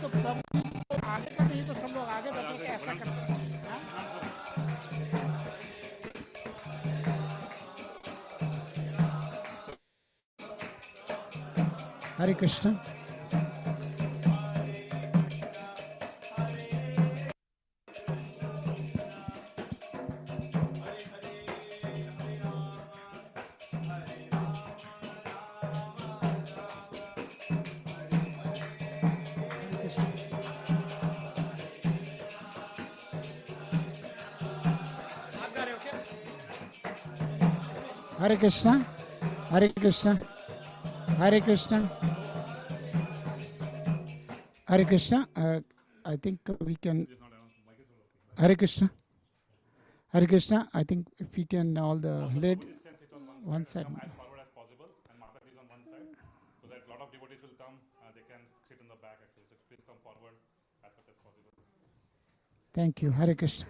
तो प्रभु तो आगे का नहीं तो सब लोग आगे बचो के ऐसा करते हैं। हरे Krishna. Hare Krishna, Hare Krishna, Hare Krishna, Hare Krishna. I think we can. Hare Krishna, Hare Krishna. I think if we can all the lead one side. As forward as possible, and Mata is on one side, so that a lot of devotees will come. They can sit in the back actually. So please come forward as much as possible. Thank you, Hare Krishna.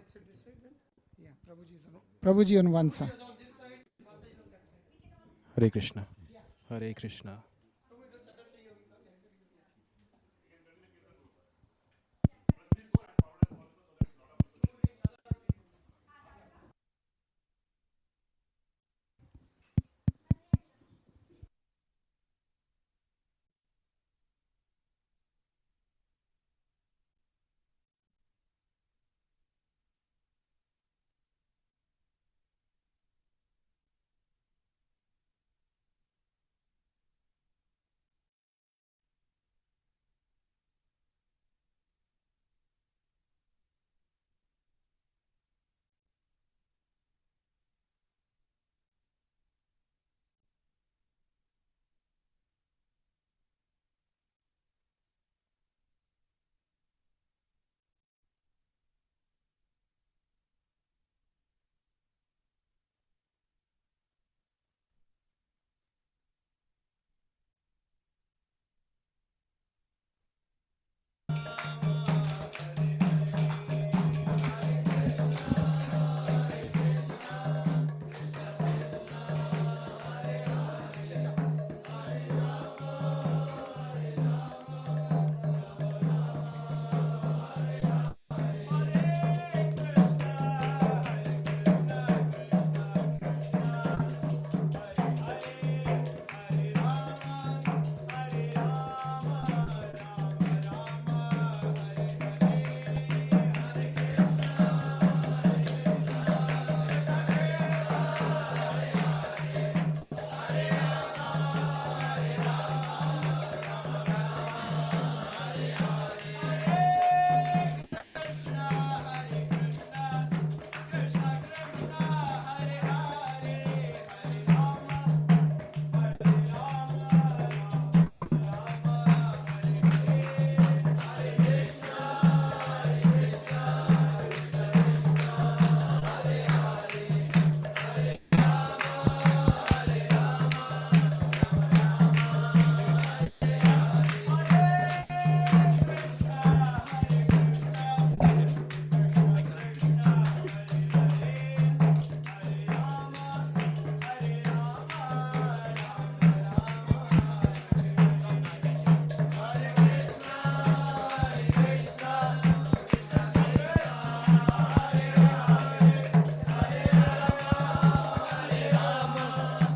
Yeah, Prabhuji on one side. Hare Krishna, Hare Krishna.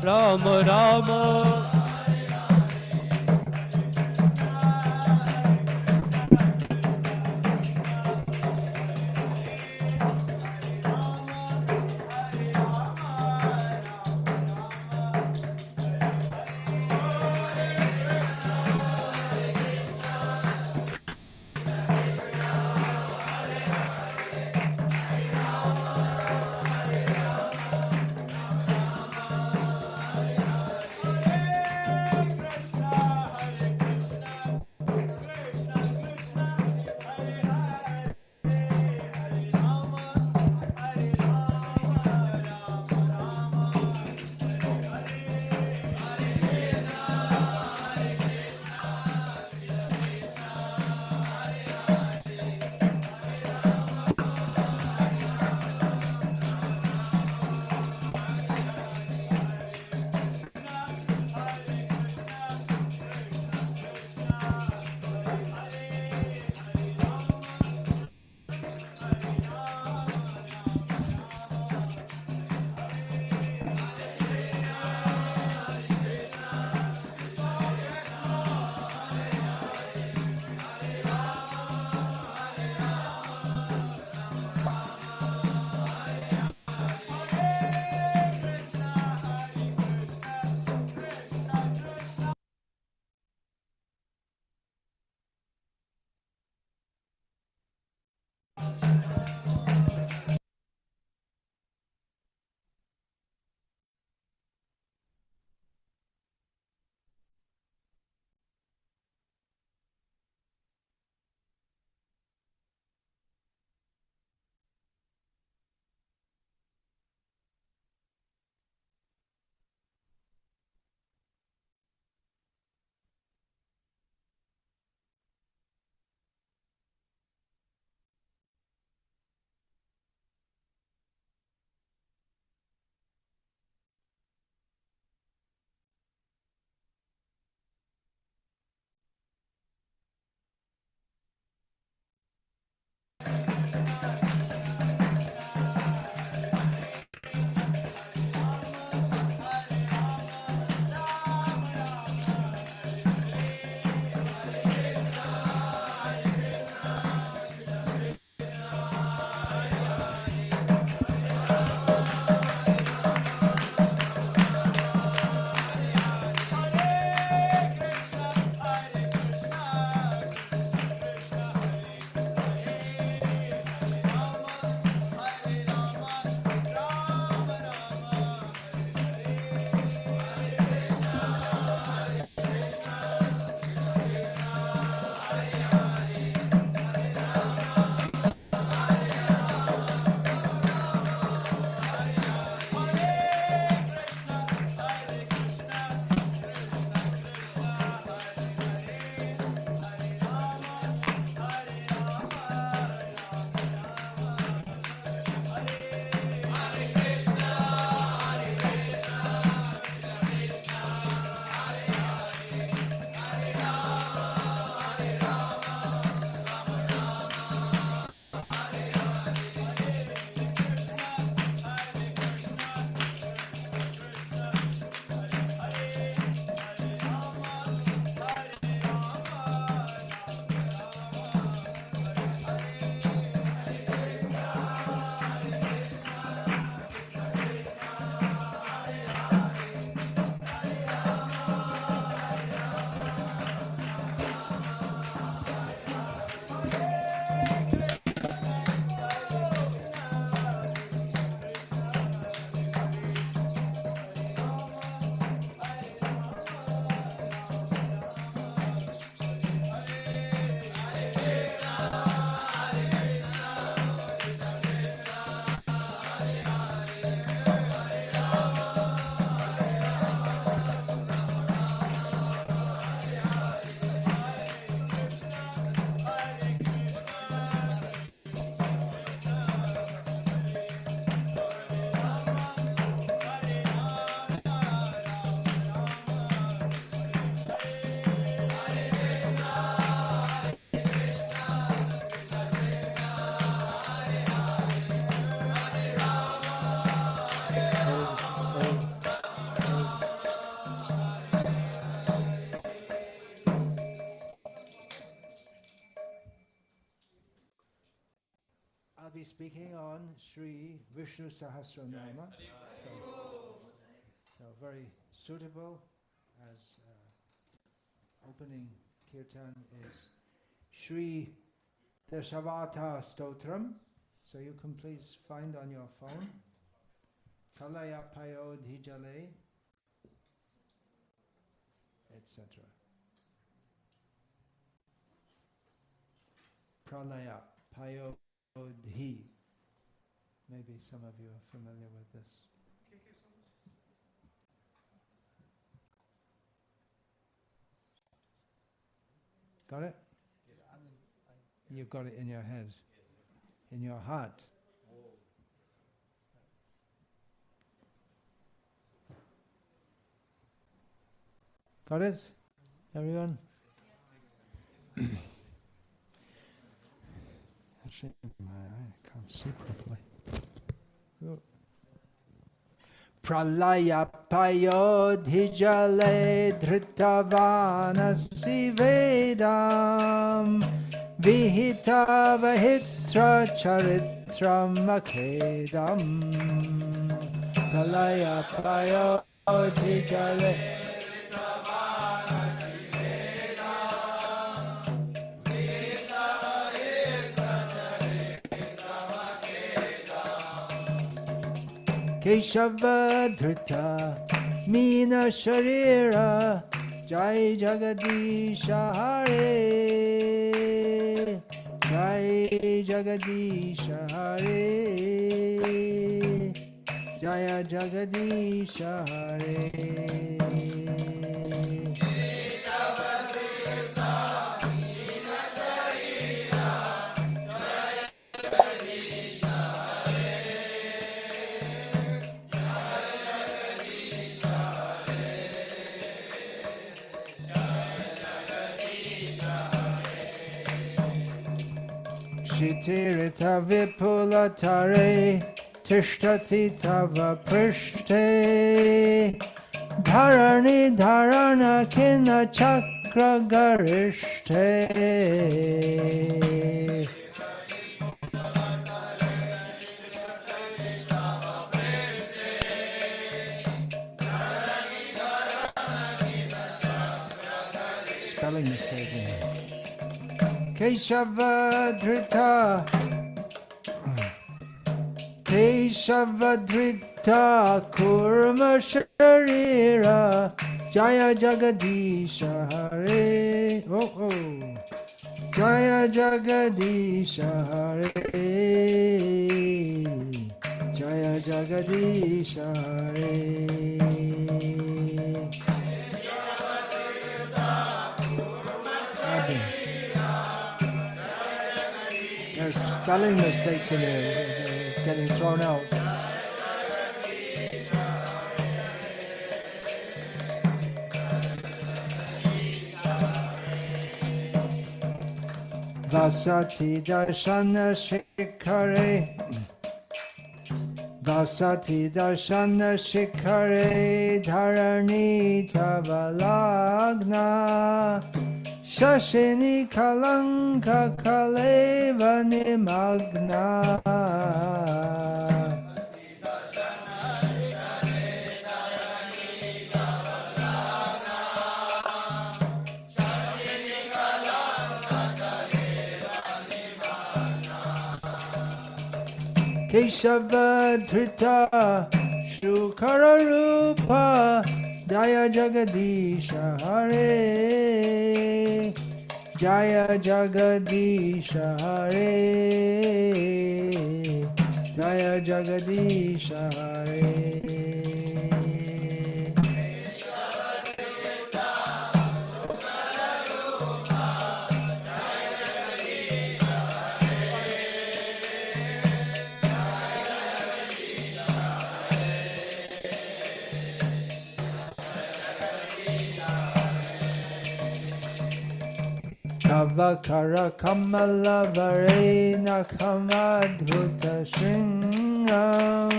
Ram Ram Hare I'll be speaking on Sri Vishnu Sahasranama. So very suitable as opening kirtan is Sri Dashavata Stotram. So you can please find on your phone Pralaya Payodhijale, etc. Pralaya Payodhi. Maybe some of you are familiar with this. Got it? You've got it in your head, in your heart. Got it? Everyone? Actually, I can't see properly. Oh. Pralaya payodhijale dhritavana vedam vihita vahitra charitram akedam. Pralaya payodhijale Keshava Dhrita Meena Sharira Jai Jagadisha Hare Jai Jagadisha Hare Jaya Jagadisha Hare. Shitirita vipulatare tishtati tava prishte dharani dharana kina chakra garishte. Spelling mistake here. Keshavadrita Keshavadrita Kurma Sharira Jaya Jagadisha Hare. Oh. Jaya Jagadisha Hare Jaya Jagadisha Hare. There's spelling mistakes in there. It's getting thrown out. Vasati darshana shikhare Vasati darshana shikhare dharani tavalagna Shashini kalanka kaleva nimagna. Keshavadhrita Shukara Rupa Jaya Jagadisha Hare Jaya Jagadisha Hare Jaya Jagadisha Hare. Kavakara Kamala Varena Kamadhuta Shringam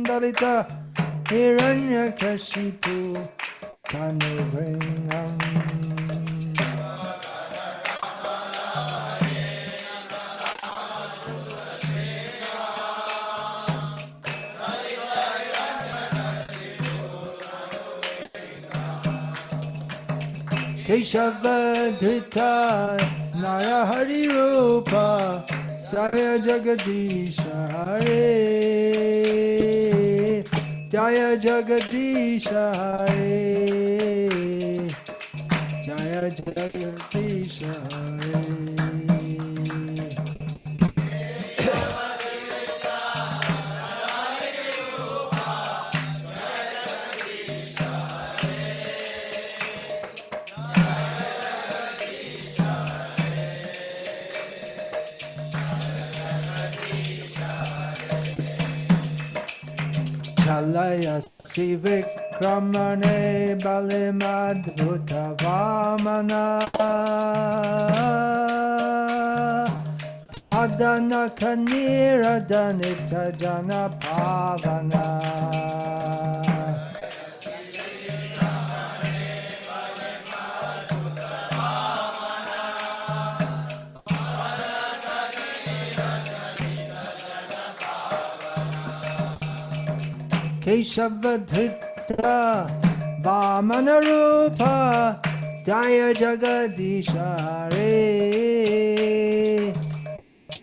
Dalita Hiranyakashipu Kanuvringam. Keshavadhrita Narahari Rupa Jaya Jagadisha Hare Jaya Jagadisha Hare Jaya Jagadisha Hare Chalaya Sivikramane Balimadbhuta Vamana Adana Kanira Danita Jana Pavana Keshavadhrita Vamana Rupa Jaya Jagadisha Hare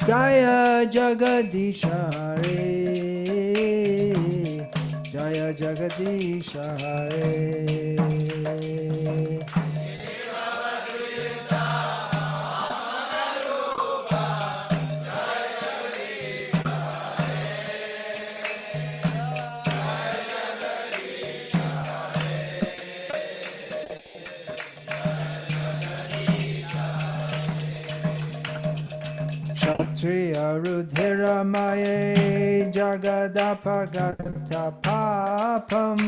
Jaya Jagadisha Hare Jaya Jagadisha Hare Kshatriya Rudhira Maye Jagadapagata Papam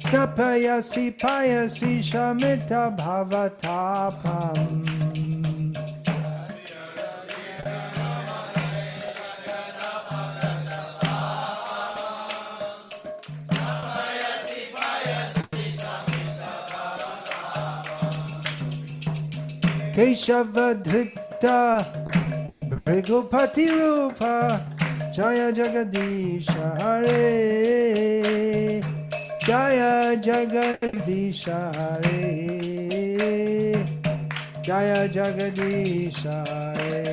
Snapayasi Payasi Shamita Bhavatapam Keshavadhrita Bhrigupati Rupa Jaya Jagadisha Hare Jaya Jagadisha Hare Jaya Jagadisha Hare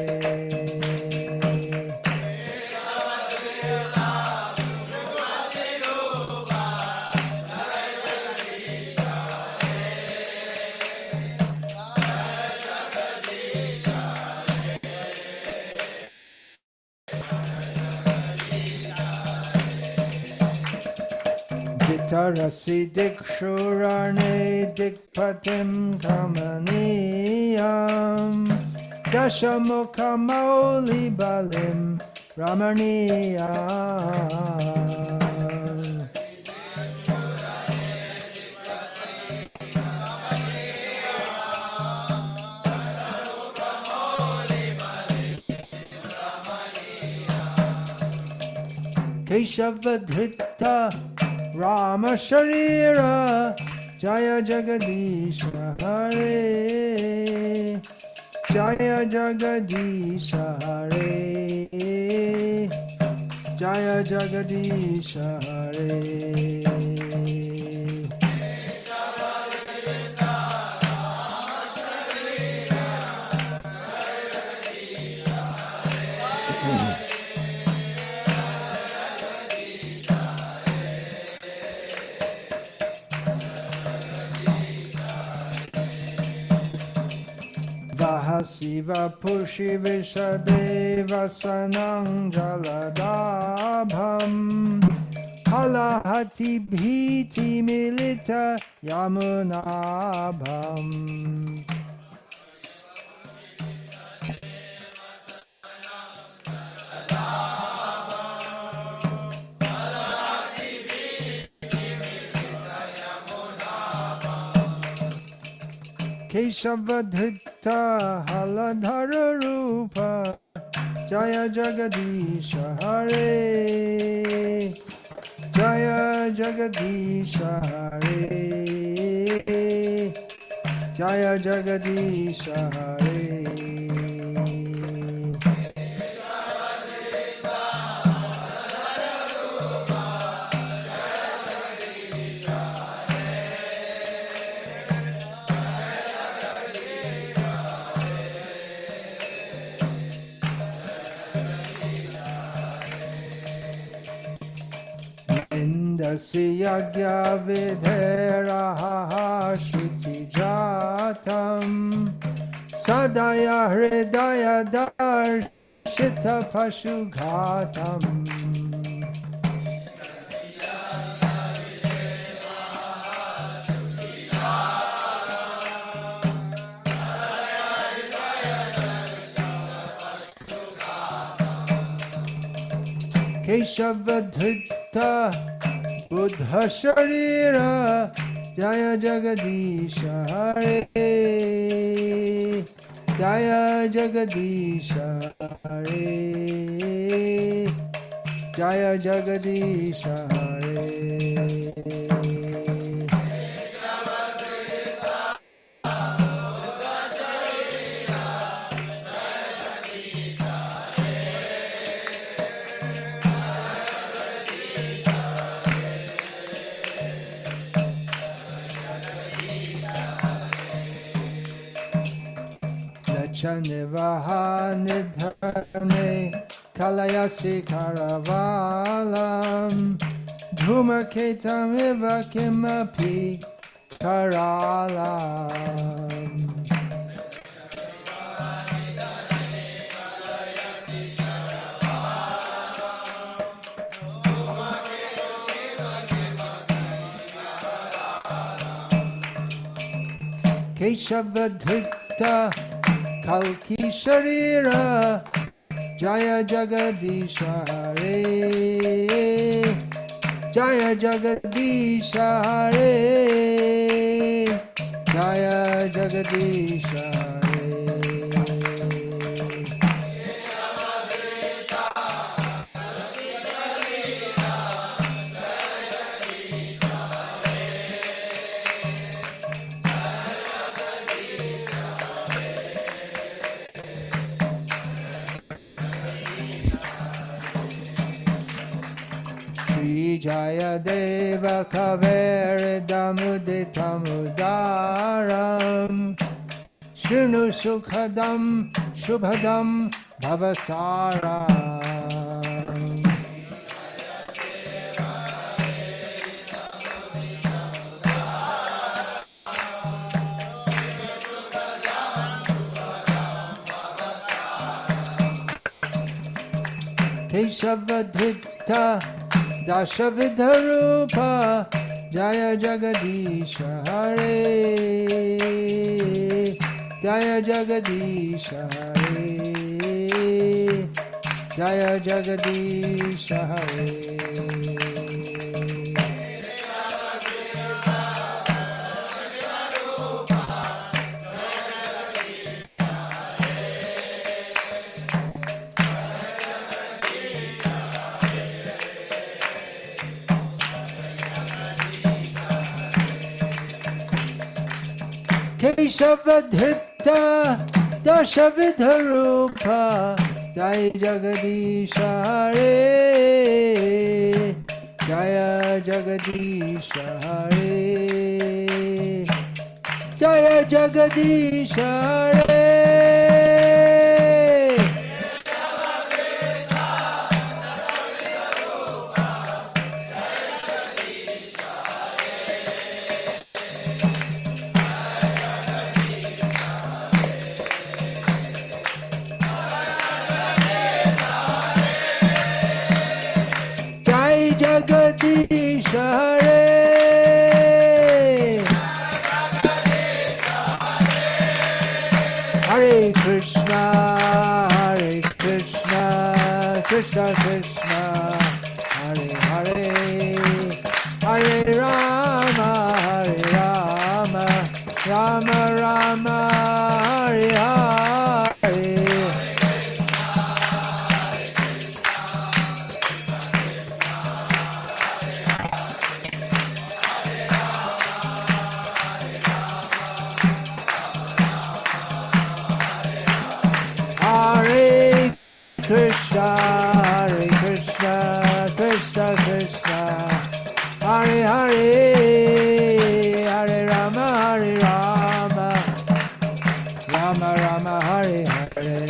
Vitarasi Dikshurane Dikpatim Kamaniyam Dashamukha Mauli Balim Ramaniyam Keshavadhrita Rama Sharira Jaya Jagadisha Hare Jaya Jagadisha Hare Jaya Jagadisha Hare Vahasiva Pushi Vishadeva Sanang Jaladabham Halahati Bhiti Milita Yamunabham Keshavadhrita Haladhara Rupa Jaya Jagadisha Hare Jaya Jagadisha Hare Jaya Jagadisha Hare Yasi yagya vidheraha shuchi jatam Sadaya hridaya darshita pashughatam Keshavadhrita Buddha Sharira Jaya Jagadisha Hare Jaya Jagadisha Hare Jaya Jagadisha Hare Lachanivaha nidhane kalayasi karavalam Dhumaketam iva kimapi karalam Keshavadhrita Kalki Sharira Jaya Jagadisha Hare Jaya Jagadisha Hare Jaya Jagadisha Hare Jaya Deva Kaveridamuditamudaram Shunu Sukhadam Shubhadam Bhavasaram Keshavadhita Dashavidharupa Jaya Jagadisha Hare Jaya Jagadisha Hare Jaya Jagadisha Hare Keshavadhrita Dashavidharupa Jaya Jagadisha Hare Jaya Jagadisha Hare Jaya Jagadisha Hare Jagadisha Hare Hare Krishna Krishna Krishna Hare Hare Hare Rama Rama Rama Hare Hare Krishna Krishna Krishna Hare Hare Hare Rama Rama Rama Hare Hare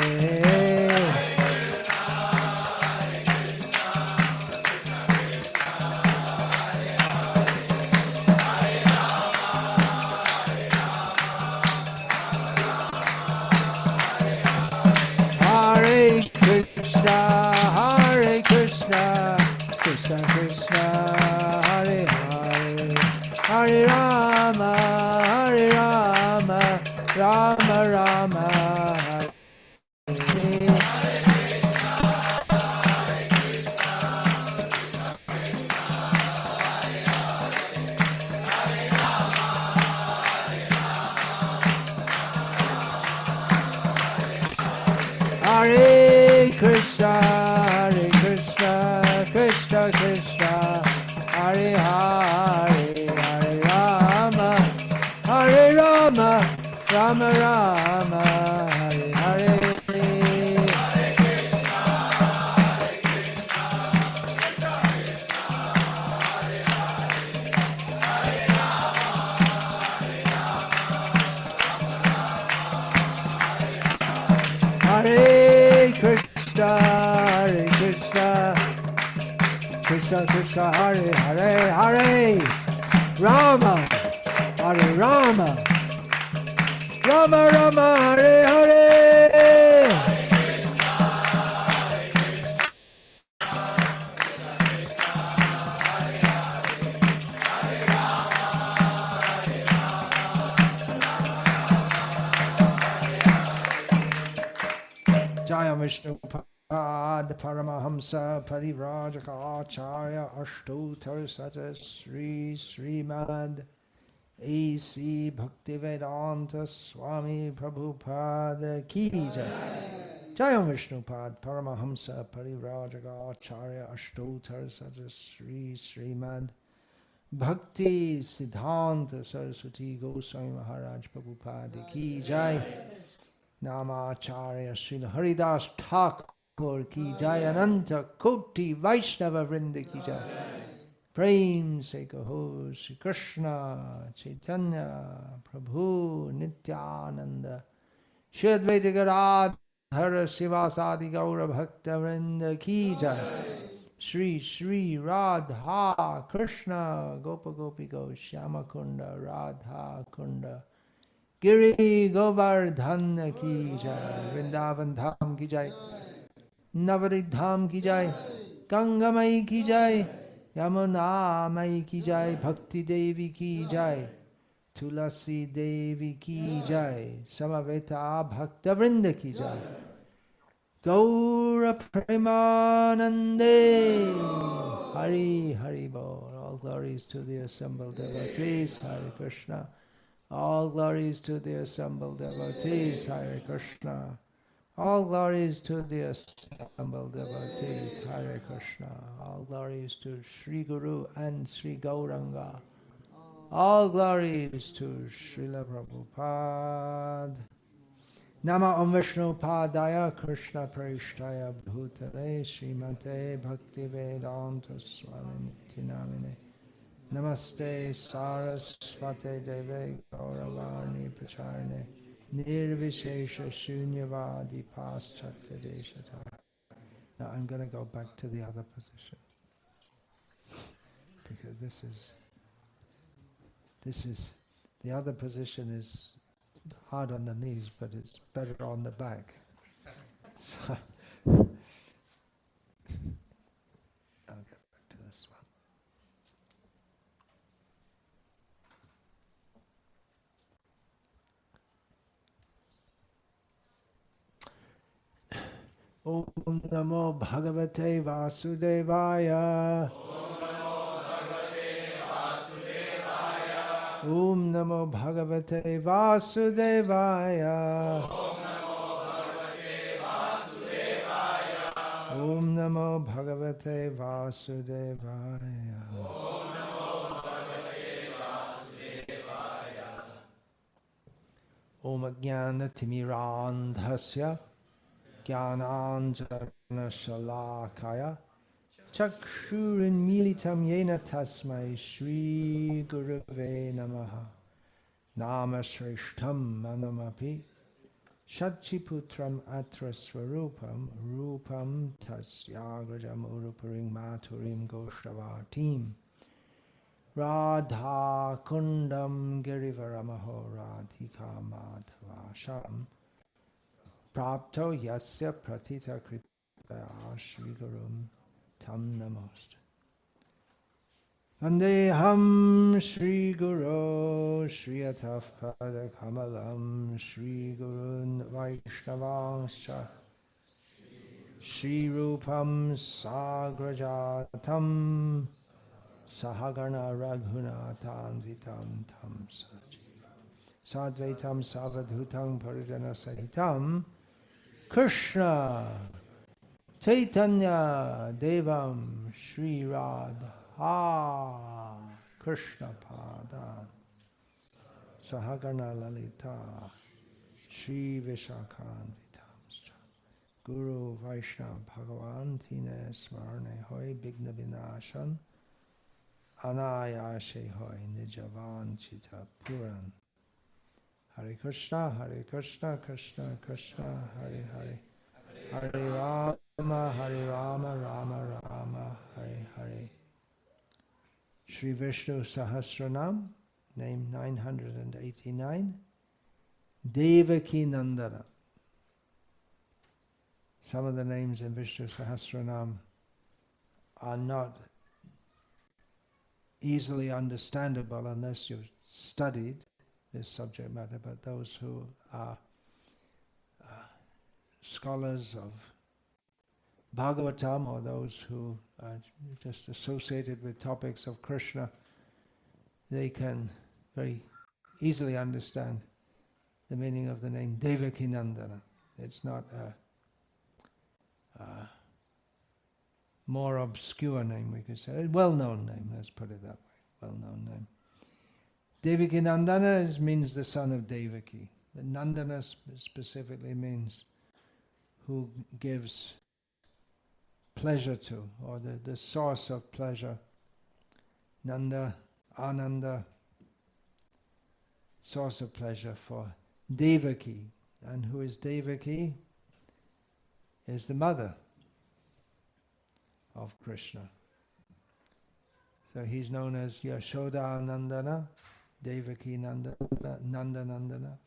Hare Krishna, Hare Krishna, Krishna Krishna, Hare Hare, Hare Rama, Hare Rama, Rama Rama, Hare Hare. Hare Krishna, Hare Krishna, Krishna Krishna, Hare Hare, Hare Rama, Hare Rama, Rama Rama, Hare Hare. Jaya Vishnu Pad Paramahamsa Parivrajaka Acharya Ashtotar Sata Sri Srimad A.C. Bhaktivedanta Swami Prabhupada Ki Jai. Jaya Vishnu Pad Paramahamsa Parivrajaka Acharya Ashtotar Sata Sri Srimad Bhakti Siddhanta Saraswati Goswami Maharaj Prabhupada Ki Jai. Namacharya Srila Haridas Thakur Ki Jai, Ananta Koti Vaishnava Vrinda Ki Jai. Prem Se Kaho Sri Krishna Chaitanya Prabhu Nityananda Shri Advaita Gadadhara Sivasadi Gaura Bhakta Vrinda Ki Jai. Shri Shri Radha Krishna Gopa Gopi Go Shyama Kunda Radha Kunda Giri Govardhan Ki Jai, Vrindavan Dham Ki Jai, Navarik Dham Ki Jai, Ganga Mai Ki Jai, Yamuna Mai Ki Jai, Bhakti Devi Ki Jai, Tulasi Devi Ki Jai, Samaveta Bhakta Vrinda Ki Jai, Gaura Premanande, Hari Hari Bol. All glories to the assembled devotees, Hare Krishna. All glories to the assembled devotees, Hare Krishna. All glories to the assembled devotees, Hare Krishna. All glories to Sri Guru and Sri Gauranga. All glories to Srila Prabhupada. Nama Om Vishnu Padaya Krishna Prashtaya Bhutale Srimate Bhakti Vedanta Swami Niti Namine. Namaste Sarasvate Deve Gauravani Pacharne Nirvishesha Shunyavadi Paschatya Deshatara. Now I'm going to go back to the other position because this is the other position is hard on the knees, but it's better on the back. So I'll get back to this one. Om Namo Bhagavate Vasudevaya. Om Namo Bhagavate Vasudevaya. Om Namo Bhagavate Vasudevaya. Om Jnana Timirandhasya Jnananjana Shalakaya Chakshurin Militam Yena Tasmai Shri Gurave Namaha Nama Shrishtam Manamapi Shachiputram Atra Swarupam Rupam Tasyagrajam Uruparing Maturim Goshtavatim Radha Kundam Girivaramaho Radhika Madhvasham Prapto Yasya Pratita Kripaya Shri Gurum Tam Namost. Vandeham Shri Guru Shri Ataf Pada Kamalam Shri Gurun Vaishnavanscha Shri Rupam Sagrajatam Sahagana Raghunatan Vitam Tam Sajiva Sadvaitam Savadhutam Parijana Sahitam Krishna Chaitanya Devam Shri Radha Krishna Pada Sahagana Lalita Shri Vishakhan Guru Vaishnava Bhagavan Tine Smarne Hoy Bigna Vinashan Anayashe Hoy Nijavan Chita Puran Hare Krishna Krishna Krishna Hare Hare Hare Rama Rama Rama Hare Hare Shri Vishnu Sahasranam, name 989, Devaki Nandana. Some of the names in Vishnu Sahasranam are not easily understandable unless you've studied this subject matter, but those who are scholars of Bhagavatam or those who are just associated with topics of Krishna, they can very easily understand the meaning of the name Devaki Nandana. It's not a more obscure name, we could say. A well-known name, let's put it that way. Well-known name. Devaki Nandana means the son of Devaki. The Nandana specifically means who gives pleasure to, or the source of pleasure. Nanda, Ananda, source of pleasure for Devaki. And who is Devaki? Is the mother of Krishna. So he's known as Yashoda Nandana, Devaki Nanda Nandana.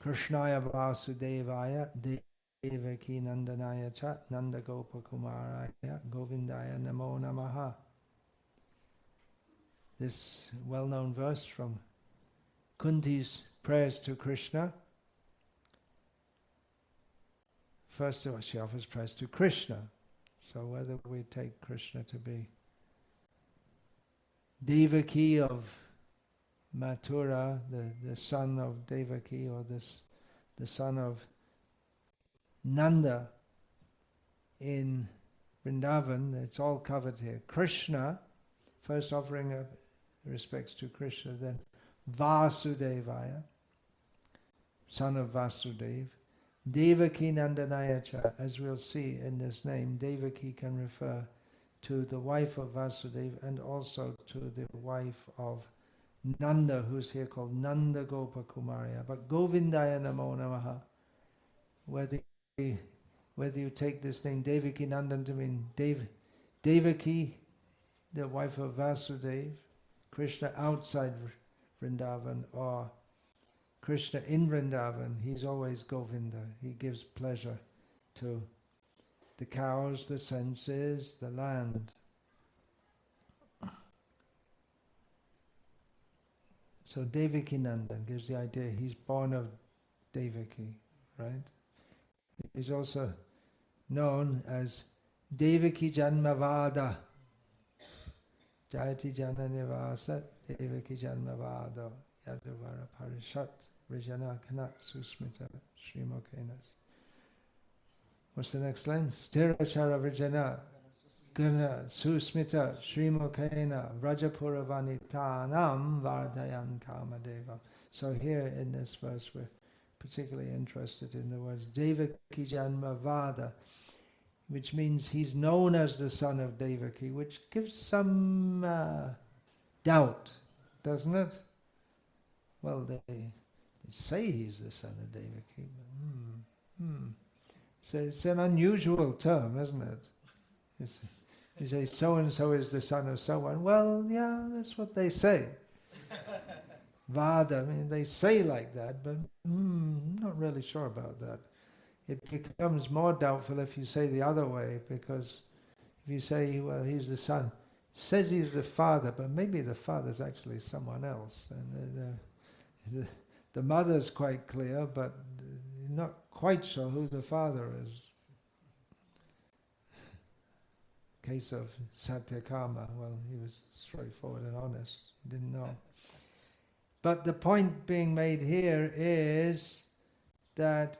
Krishnaya Vasudevaya Devaki Nandanaya Cha Nanda Gopakumaraya Govindaya Namo Namaha. This well-known verse from Kunti's prayers to Krishna. First of all, she offers prayers to Krishna. So whether we take Krishna to be Devaki of Mathura, the son of Devaki, or the son of Nanda in Vrindavan, it's all covered here. Krishna, first offering of respects to Krishna, then Vasudevaya, son of Vasudeva. Devaki Nandanaya Cha, as we'll see in this name, Devaki can refer to the wife of Vasudeva and also to the wife of Nanda, who's here called Nanda Gopakumarya. But Govindaya Namo Namaha, whether you take this name Devaki Nandan to mean Devaki, the wife of Vasudeva, Krishna outside Vrindavan, or Krishna in Vrindavan, he's always Govinda. He gives pleasure to the cows, the senses, the land. So Devaki Nandan gives the idea he's born of Devaki, right? He's also known as Devaki Janmavada. Jayati Jana Nivasa Devaki Janmavada Yaduvara Parishat Vijana Kanak Susmita Srimokenas. What's the next line? Stirachara Vijana Guna Susmita Srimokena Vrajapura Vanitanam Vardayan Kamadeva. So here in this verse we're particularly interested in the words Devaki Janmavada, which means he's known as the son of Devaki, which gives some doubt, doesn't it? Well, they say he's the son of Devaki, but So it's an unusual term, isn't it? You say so-and-so is the son of so-one. Well, yeah, that's what they say. Vada, I mean, they say like that, but I'm not really sure about that. It becomes more doubtful if you say the other way, because if you say, well, he's the son, says he's the father, but maybe the father's actually someone else. And the mother's quite clear, but you're not quite sure who the father is. Case of Satyakama, well, he was straightforward and honest, he didn't know. But the point being made here is that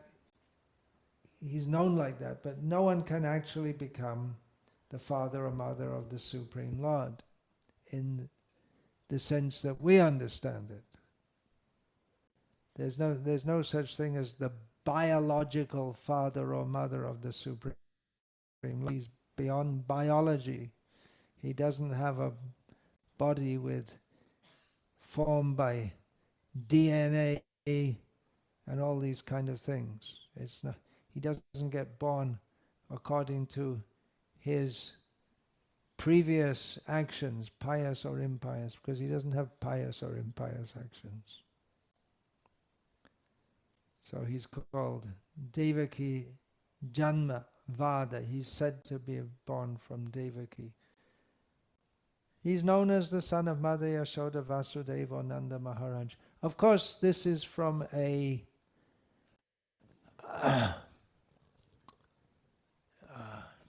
he's known like that, but no one can actually become the father or mother of the Supreme Lord in the sense that we understand it. There's no such thing as the biological father or mother of the Supreme Lord. He's beyond biology. He doesn't have a body formed by DNA and all these kind of things. It's not. He doesn't get born according to his previous actions, pious or impious, because he doesn't have pious or impious actions. So he's called Devaki Janma Vada. He's said to be born from Devaki. He's known as the son of Mother Yashoda, Vasudeva, Nanda Maharaj. Of course, this is from a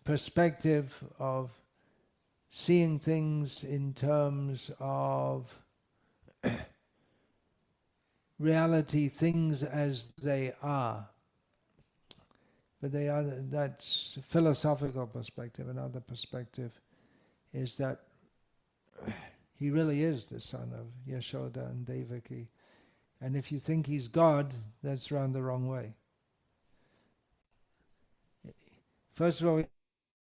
perspective of seeing things in terms of reality, things as they are. But that's philosophical perspective. Another perspective is that he really is the son of Yashoda and Devaki. And if you think he's God, that's round the wrong way. First of all, we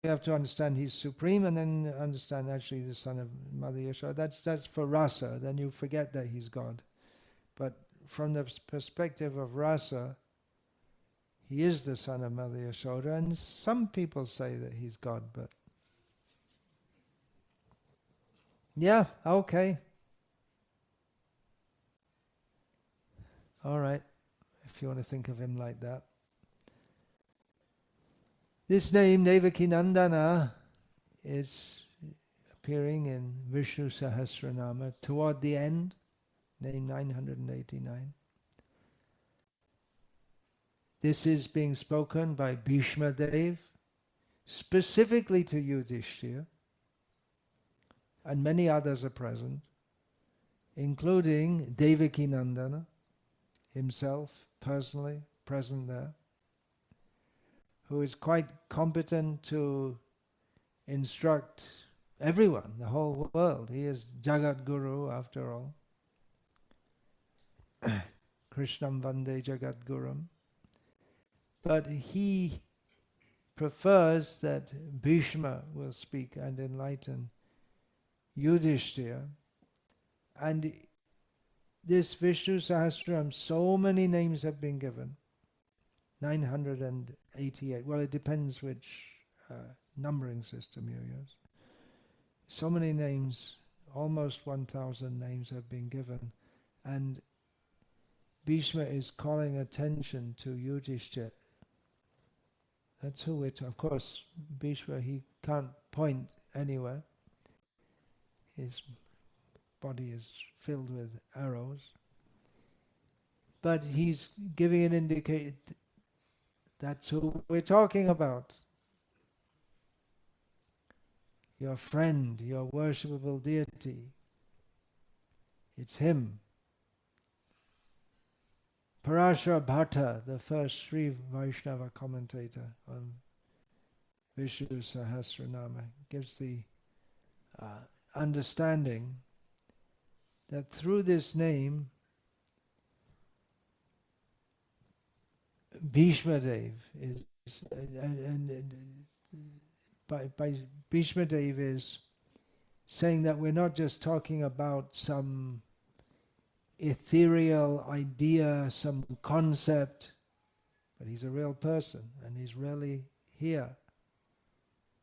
have to understand he's supreme, and then understand actually the son of Mother Yashoda. That's for rasa, then you forget that he's God. But from the perspective of rasa, he is the son of Mother Yashoda, and some people say that he's God, but yeah, okay. All right, if you want to think of him like that. This name, Devaki Nandana, is appearing in Vishnu Sahasranama toward the end, name 989. This is being spoken by Bhishma Dev, specifically to Yudhishthira, and many others are present, including Devaki Nandana himself, personally present there, who is quite competent to instruct everyone, the whole world. He is Jagat Guru after all. Krishnam Vande Jagat Gurum. But he prefers that Bhishma will speak and enlighten Yudhishthira. And this Vishnu Sahasranam, so many names have been given. 988. Well, it depends which numbering system you use. So many names, almost 1,000 names have been given. And Bhishma is calling attention to Yudhishthira. That's who it, of course, Bhishma, he can't point anywhere. His body is filled with arrows. But he's giving an indication, that's who we're talking about. Your friend, your worshipable deity. It's him. Parashara Bhatta, the first Sri Vaishnava commentator on Vishnu Sahasranama, gives the understanding that through this name, Bhishma Dev is, by Bhishma Dev is saying that we're not just talking about some ethereal idea, some concept, but he's a real person and he's really here.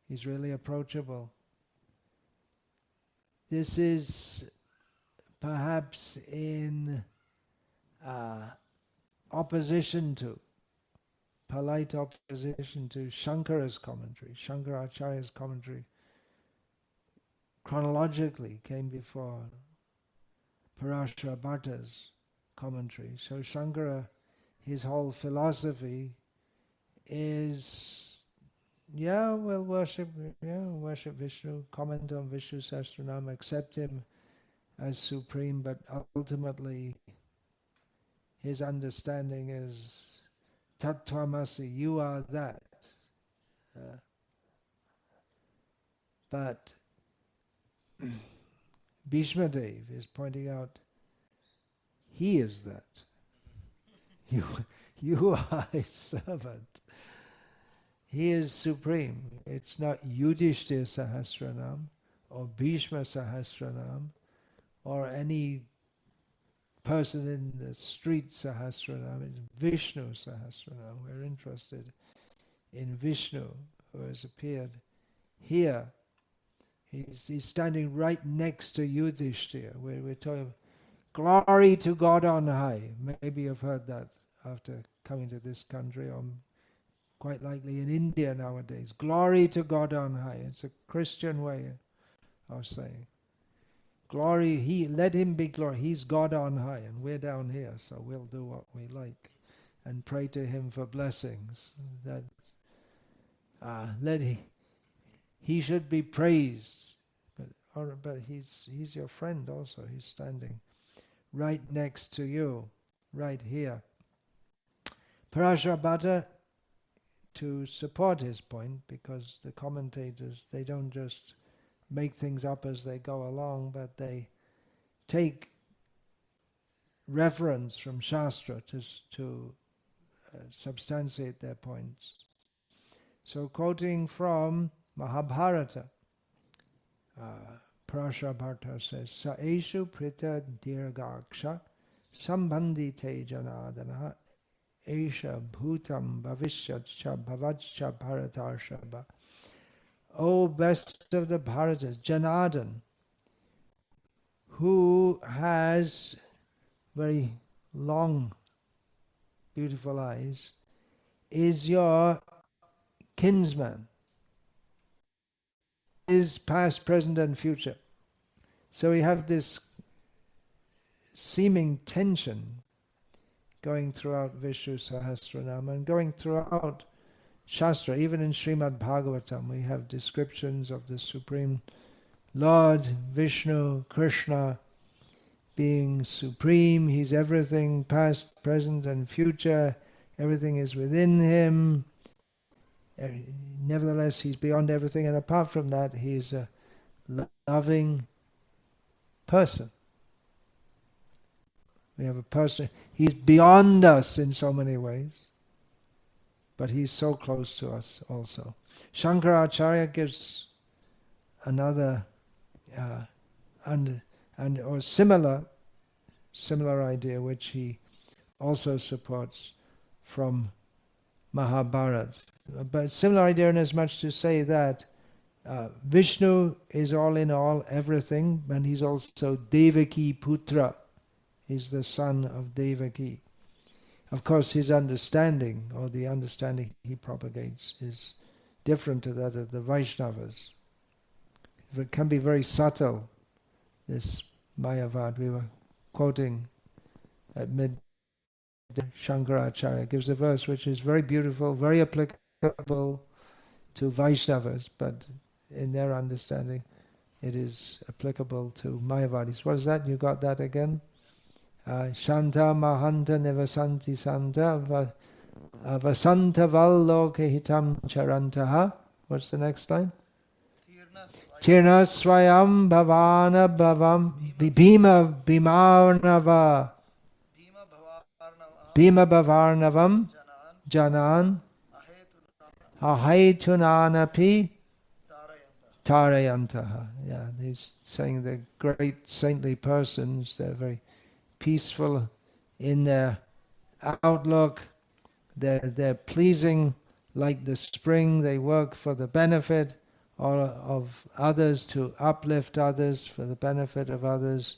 He's really approachable. This is perhaps in opposition to, polite opposition to Shankara's commentary. Shankaracharya's commentary chronologically came before Parashara Bhatta's commentary. So Shankara, his whole philosophy is, we'll worship Vishnu, comment on Vishnu Sahasranama, accept him as supreme, but ultimately his understanding is Tattvamasi, you are that. But Bhishma Dev is pointing out, he is that. You are his servant. He is supreme. It's not Yudhishthira Sahasranam or Bhishma Sahasranam or any person in the street Sahasranam. It's Vishnu Sahasranam. We're interested in Vishnu, who has appeared here. He's standing right next to Yudhishthira. We're talking, glory to God on high. Maybe you've heard that after coming to this country, or quite likely in India nowadays. Glory to God on high. It's a Christian way of saying. Glory, let him be glory. He's God on high and we're down here, so we'll do what we like and pray to him for blessings. That he should be praised. But he's your friend also. He's standing right next to you, right here. Parashrabhata, to support his point, because the commentators, they don't just make things up as they go along, but they take reference from Shastra to substantiate their points. So quoting from Mahabharata, Parashrabhata says, Sa eshu prita dirgaksha sambandhi te janadana esha bhutam bhavishyatcha bhavajcha bharatarshaba. O best of the Bharatas, Janardhan, who has very long, beautiful eyes, is your kinsman, is past, present and future. So we have this seeming tension going throughout Vishnu Sahasranama and going throughout Shastra. Even in Srimad Bhagavatam we have descriptions of the Supreme Lord Vishnu, Krishna, being supreme. He's everything, past, present and future. Everything is within him. Nevertheless, he's beyond everything, and apart from that, he's a loving person. We have a person, he's beyond us in so many ways, but he's so close to us also. Shankaracharya gives another or similar idea, which he also supports from Mahabharata. But similar idea in as much to say that Vishnu is all in all, everything, and he's also Devaki Putra. He's the son of Devaki. Of course, his understanding, or the understanding he propagates, is different to that of the Vaishnavas. It can be very subtle, this Mayavad. We were quoting at mid. Shankaracharya gives a verse which is very beautiful, very applicable to Vaishnavas, but in their understanding it is applicable to Mayavadis. What is that? You got that again? Shanta Mahanta Nevasanti Santa Vasanta Valloka Hitam Charantaha. What's the next line? Tirna Swayam Bhavana Bhavam Bhima Bhimarnava Bhima Bhavarnavam Janan Ahaitunanapi Tarayantaha. Yeah, he's saying the great saintly persons, they're very peaceful in their outlook, they're pleasing like the spring, they work for the benefit of others, to uplift others, for the benefit of others.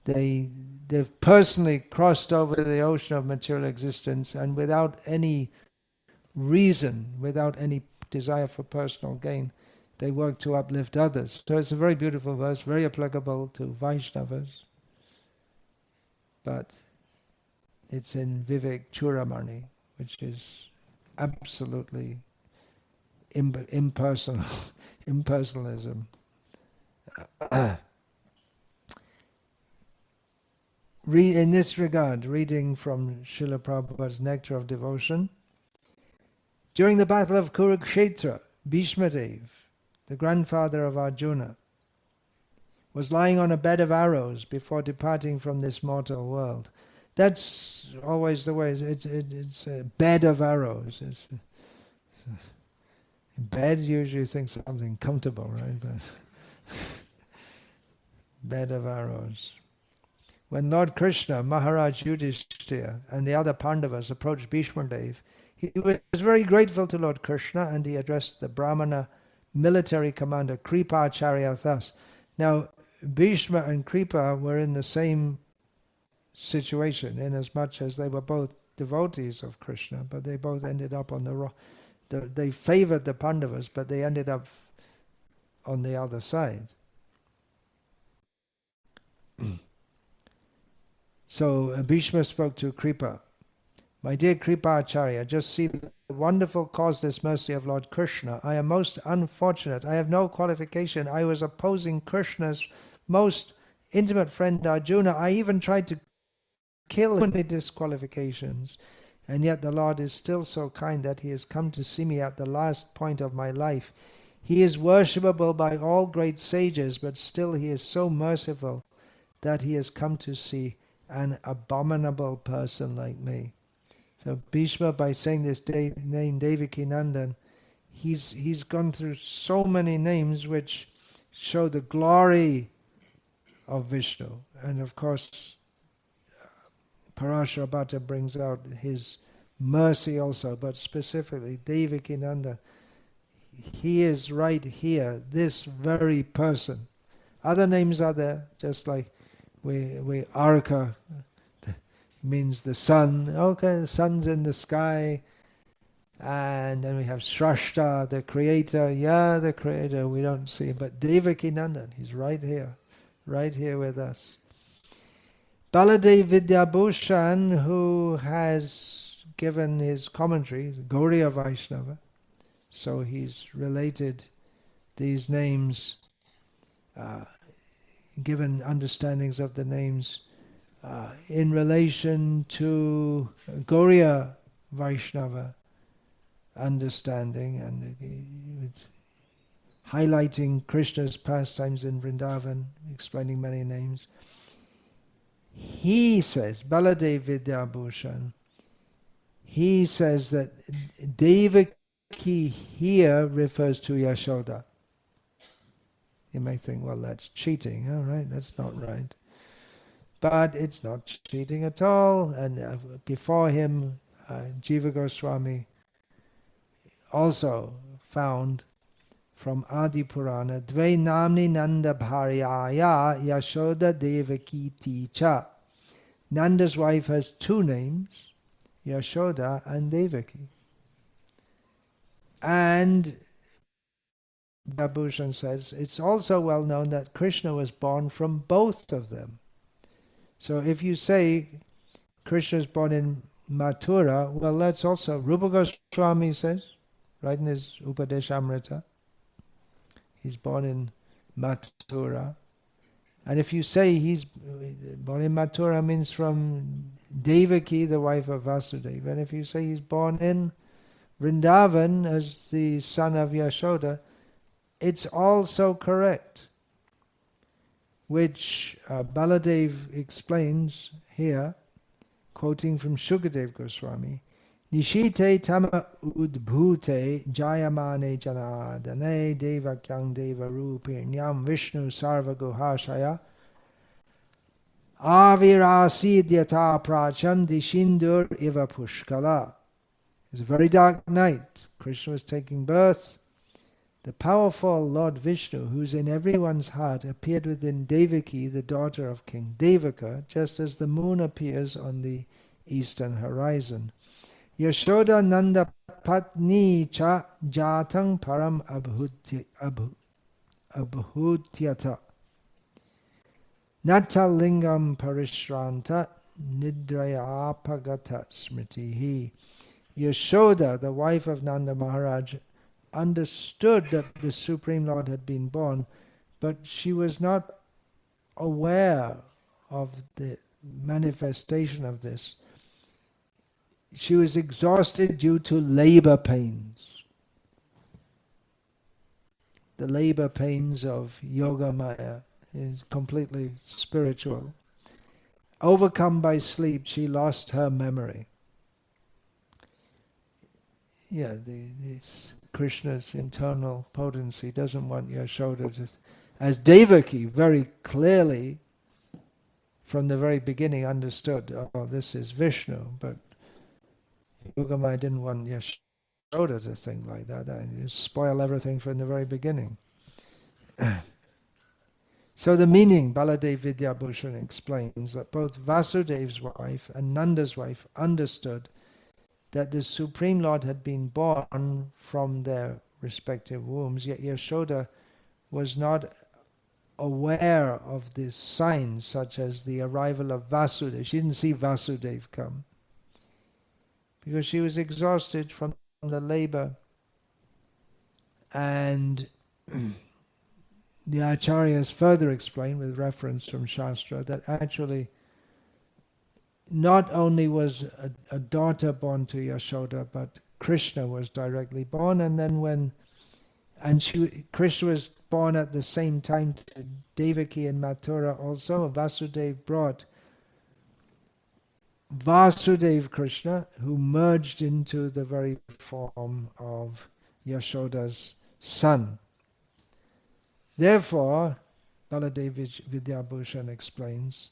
They've personally crossed over the ocean of material existence, and without any reason, without any desire for personal gain, they work to uplift others. So it's a very beautiful verse, very applicable to Vaishnavas, but it's in Vivek Churamani, which is absolutely impersonal, impersonalism. in this regard, reading from Srila Prabhupada's Nectar of Devotion, during the battle of Kurukshetra, Bhishmadev, the grandfather of Arjuna, was lying on a bed of arrows before departing from this mortal world. That's always the way. It's a bed of arrows. Bed usually thinks something comfortable, right? But bed of arrows. When Lord Krishna, Maharaj Yudhishthira, and the other Pandavas approached Bhishmadev, he was very grateful to Lord Krishna, and he addressed the Brahmana military commander Kripacharya thus. Now, Bhishma and Kripa were in the same situation, inasmuch as they were both devotees of Krishna, but they both ended up on the wrong. They favored the Pandavas, but they ended up on the other side. So Bhishma spoke to Kripa. My dear Kripa Acharya, just see the wonderful causeless mercy of Lord Krishna. I am most unfortunate. I have no qualification. I was opposing Krishna's most intimate friend Arjuna. I even tried to kill him with disqualifications. And yet the Lord is still so kind that he has come to see me at the last point of my life. He is worshipable by all great sages, but still he is so merciful that he has come to see an abominable person like me. So Bhishma, by saying this name Devaki Nandan, he's gone through so many names which show the glory of Vishnu. And of course, Parashara Bhatta brings out his mercy also, but specifically Devaki Nandan. He is right here, this very person. Other names are there, just like we Arka means the sun. Okay, the sun's in the sky. And then we have Srashta, the creator. Yeah, the creator, we don't see him. But Devaki Nandan, he's right here with us. Baladev Vidyabhushan, who has given his commentary, Gauriya Vaishnava, so he's related these names, given understandings of the names in relation to Gauriya Vaishnava understanding, and highlighting Krishna's pastimes in Vrindavan, explaining many names. He says, Baladev Vidyabhushan, he says that Devaki here refers to Yashoda. You may think, well, that's cheating. All right, that's not right. But it's not cheating at all. And before him, Jiva Goswami also found from Adi Purana, Dve namni Nanda Bharyaya Yashoda Devaki Ticha. Nanda's wife has two names, Yashoda and Devaki. And Babhushan says, it's also well known that Krishna was born from both of them. So if you say Krishna is born in Mathura, well, that's also, Rupa Goswami says, right in his Upadeshamrita, he's born in Mathura. And if you say he's born in Mathura, means from Devaki, the wife of Vasudeva. And if you say he's born in Vrindavan as the son of Yashoda, it's also correct. Which Baladev explains here, quoting from Shukadev Goswami, Nishite tama udbhute jayamane janadane devakyang devarupinyam Vishnu sarva guhashaya avirasidhyata pracham dishindur iva pushkala. It's a very dark night. Krishna was taking birth. The powerful Lord Vishnu, who's in everyone's heart, appeared within Devaki, the daughter of King Devaka, just as the moon appears on the eastern horizon. Yashoda Nanda Patni Cha Jatang Param Abhutyata Nata Lingam Parishranta Nidrayapagata Smritihi. Yashoda, the wife of Nanda Maharaj, understood that the Supreme Lord had been born, but she was not aware of manifestation of this. She was exhausted due to labor pains. The labor pains of Yoga Maya is completely spiritual. Overcome by sleep, she lost her memory. Yeah, this Krishna's internal potency doesn't want Yashoda to... As Devaki very clearly, from the very beginning, understood, oh, this is Vishnu, but Yogamaya didn't want Yashoda to think like that. You spoil everything from the very beginning. So the meaning, Baladev Vidyabhushan explains that both Vasudev's wife and Nanda's wife understood that the Supreme Lord had been born from their respective wombs, yet Yashoda was not aware of these signs such as the arrival of Vasudeva. She didn't see Vasudeva come because she was exhausted from the labor, and the Acharyas further explain with reference from Shastra that actually not only was a daughter born to Yashoda, but Krishna was directly born, and then Krishna was born at the same time to Devaki and Mathura also. Vasudeva brought Vasudeva Krishna, who merged into the very form of Yashoda's son. Therefore, Baladev Vidyabhushan explains,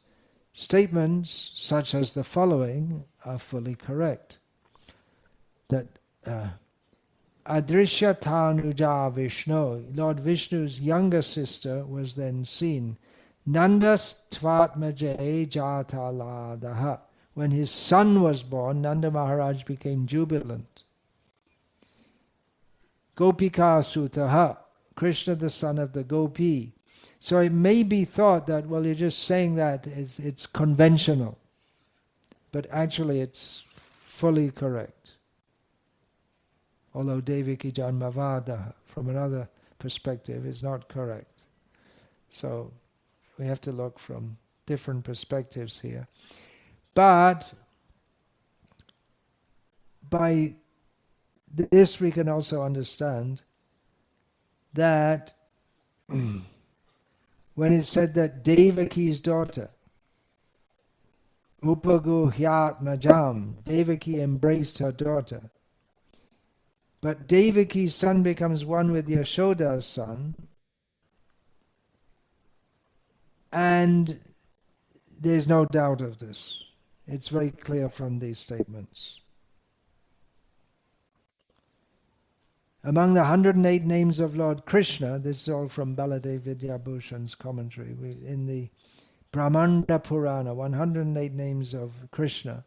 statements such as the following are fully correct. That Adrishya Tanuja Vishnu, Lord Vishnu's younger sister, was then seen. Nandas Tvatmaje Jataladaha. When his son was born, Nanda Maharaj became jubilant. Gopika Sutaha, Krishna the son of the Gopi. So it may be thought that, well, you're just saying that it's conventional. But actually it's fully correct. Although Devaki Janmavada, from another perspective, is not correct. So we have to look from different perspectives here. But by this we can also understand that when it said that Devaki's daughter, Upaguhyat Majam, Devaki embraced her daughter, but Devaki's son becomes one with Yashoda's son, and there's no doubt of this. It's very clear from these statements. Among the 108 names of Lord Krishna, this is all from Baladev Vidyabhushan's commentary, in the Brahmanda Purana, 108 names of Krishna,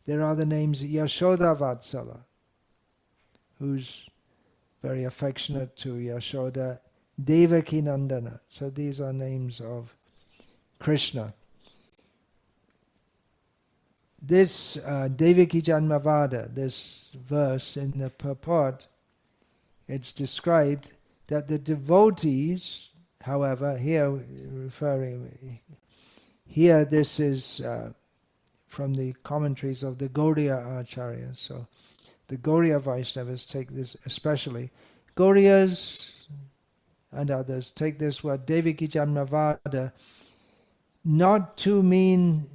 there are the names Yashoda Vatsala, who's very affectionate to Yashoda, Devaki Nandana. So these are names of Krishna. This Devaki Janmavada, this verse in the purport, it's described that the devotees, however, this is from the commentaries of the Gaudiya Acharyas. So the Gaudiya Vaishnavas take this especially. Gaudiyas and others take this word Devaki Janmavada not to mean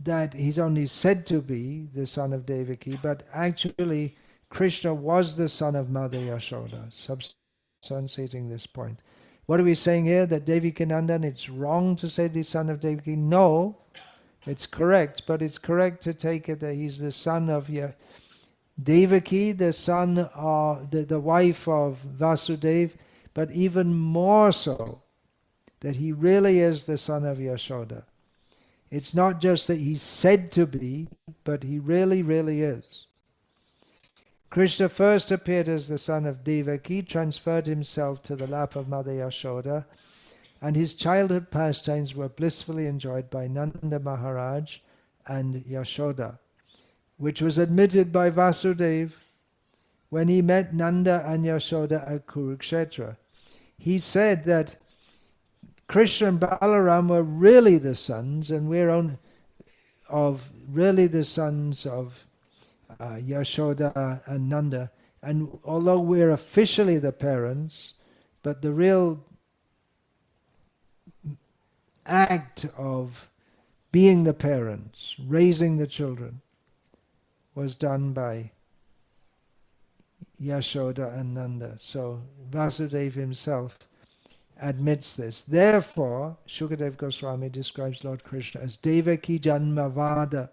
that he's only said to be the son of Devaki, but actually Krishna was the son of Mother Yashoda, substantiating this point. What are we saying here? That Devaki Nandan, it's wrong to say the son of Devaki? No, it's correct, but it's correct to take it that he's the son of Devaki, the son of the wife of Vasudeva, but even more so, that he really is the son of Yashoda. It's not just that he's said to be, but he really, really is. Krishna first appeared as the son of Devaki, transferred himself to the lap of Mother Yashoda, and his childhood pastimes were blissfully enjoyed by Nanda Maharaj and Yashoda, which was admitted by Vasudeva when he met Nanda and Yashoda at Kurukshetra. He said that Krishna and Balaram were really the sons, and we're really the sons of Yashoda and Nanda. And although we're officially the parents, but the real act of being the parents, raising the children, was done by Yashoda and Nanda. So Vasudeva himself admits this. Therefore, Shukadeva Goswami describes Lord Krishna as Devaki Janmavada.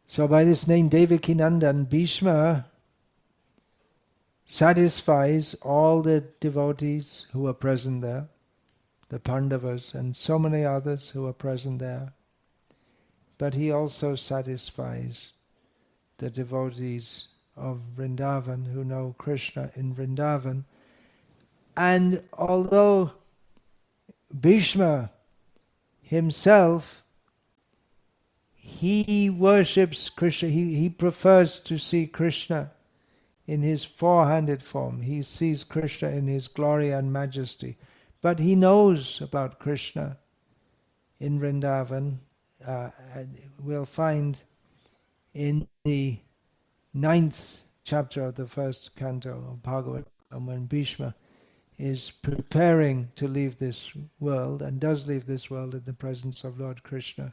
So by this name Devaki Nandan, Bhishma satisfies all the devotees who are present there, the Pandavas and so many others who are present there. But he also satisfies the devotees of Vrindavan who know Krishna in Vrindavan. And although Bhishma himself, he worships Krishna, he prefers to see Krishna in his four-handed form. He sees Krishna in his glory and majesty. But he knows about Krishna in Vrindavan. We'll find in the 9th chapter of the first canto of Bhagavatam, when Bhishma is preparing to leave this world, and does leave this world in the presence of Lord Krishna,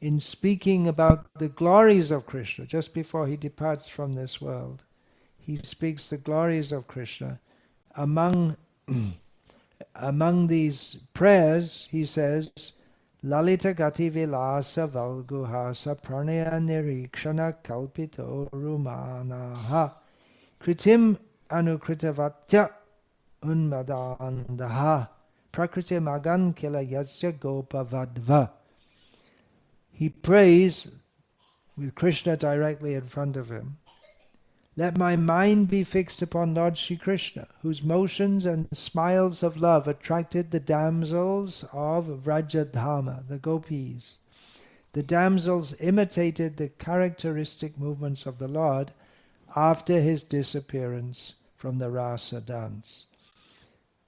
in speaking about the glories of Krishna, just before he departs from this world, he speaks the glories of Krishna. Among these prayers, he says, Lalita Gati Vilasa Valguhasa Pranaya Nirikshana Kalpito Rumanaha Kritim Anukritavatya Unmadandaha Prakriti Magan Kila Yasya Gopavadva. He prays with Krishna directly in front of him. Let my mind be fixed upon Lord Shri Krishna, whose motions and smiles of love attracted the damsels of Vrajadhama, the gopis. The damsels imitated the characteristic movements of the Lord after his disappearance from the rasa dance.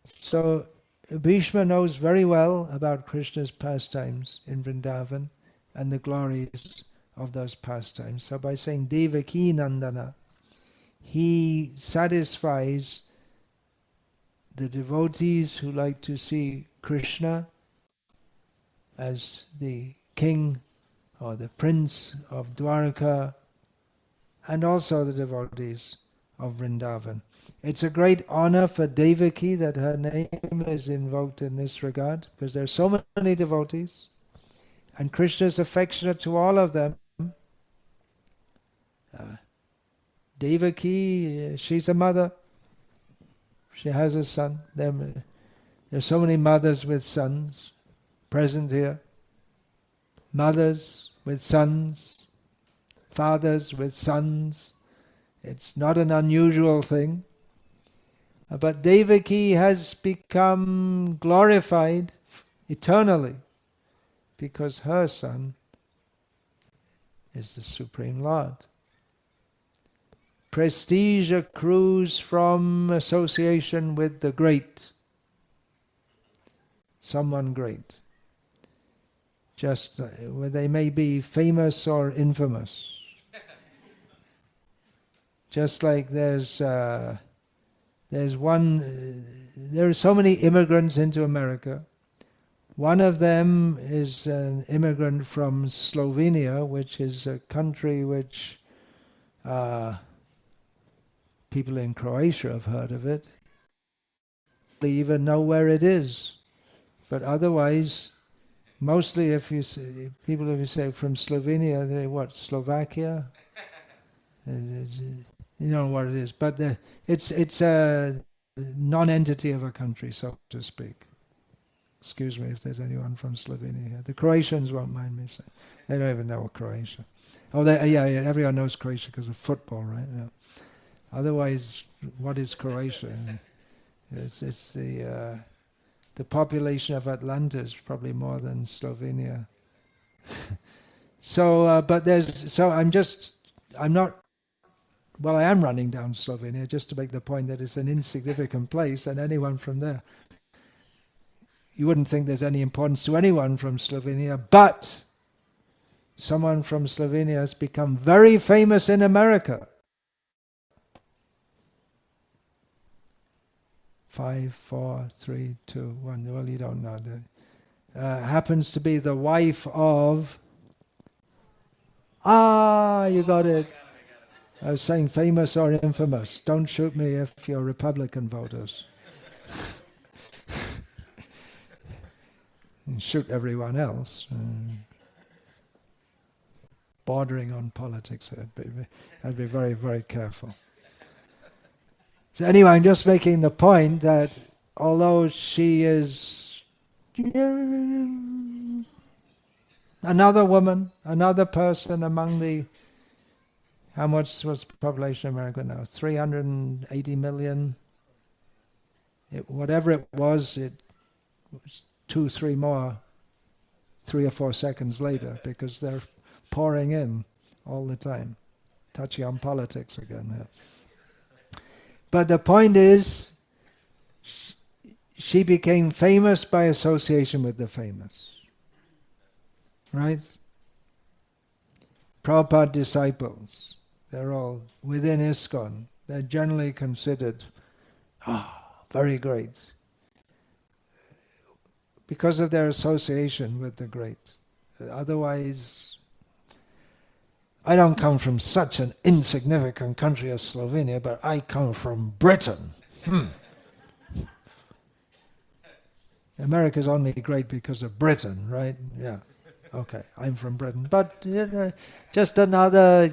So Bhishma knows very well about Krishna's pastimes in Vrindavan and the glories of those pastimes. So by saying Devaki Nandana, he satisfies the devotees who like to see Krishna as the king or the prince of Dwarka, and also the devotees of Vrindavan. It's a great honor for Devaki that her name is invoked in this regard, because there are so many devotees, and Krishna is affectionate to all of them. Devaki, she's a mother. She has a son. There are so many mothers with sons present here. Mothers with sons, fathers with sons. It's not an unusual thing. But Devaki has become glorified eternally because her son is the Supreme Lord. Prestige accrues from association with the great, someone great. Just where they may be famous or infamous. Just like there are so many immigrants into America. One of them is an immigrant from Slovenia, which is a country which people in Croatia have heard of it. They even know where it is. But otherwise, mostly if you say from Slovenia, they what? Slovakia? You know what it is. But it's a non-entity of a country, so to speak. Excuse me if there's anyone from Slovenia here. The Croatians won't mind me saying. They don't even know Croatia. Oh, yeah, everyone knows Croatia because of football, right? Yeah. Otherwise, what is Croatia? It's the population of Atlanta is probably more than Slovenia. So, I'm not, well, I am running down Slovenia just to make the point that it's an insignificant place, and anyone from there, you wouldn't think there's any importance to anyone from Slovenia, but someone from Slovenia has become very famous in America. 5, 4, 3, 2, 1. Well, you don't know. Happens to be the wife of... you got it. I was saying famous or infamous. Don't shoot me if you're Republican voters. And shoot everyone else. Bordering on politics. I'd be very, very careful. So anyway, I'm just making the point that although she is another woman, another person among the, how much was the population of America now? 380 million. Whatever it was 2, 3 more, 3 or 4 seconds later, because they're pouring in all the time. Touching on politics again. Yeah. But the point is, she became famous by association with the famous. Right? Prabhupada disciples, they're all within ISKCON. They're generally considered very great because of their association with the great. Otherwise, I don't come from such an insignificant country as Slovenia, but I come from Britain. America's only great because of Britain, right? Yeah. Okay, I'm from Britain. But just another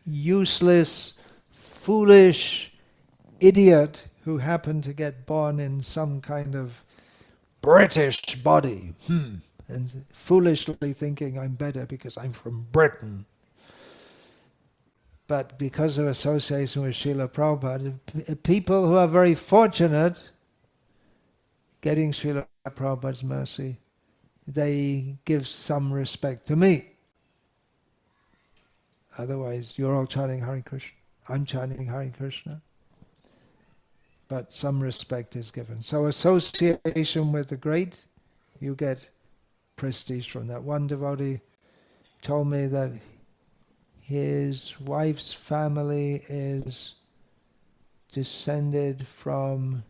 useless, foolish idiot who happened to get born in some kind of British body. And foolishly thinking I'm better because I'm from Britain. But because of association with Srila Prabhupada, people who are very fortunate getting Srila Prabhupada's mercy, they give some respect to me. Otherwise, you're all chanting Hare Krishna. I'm chanting Hare Krishna. But some respect is given. So association with the great, you get prestige from that. One devotee told me that his wife's family is descended from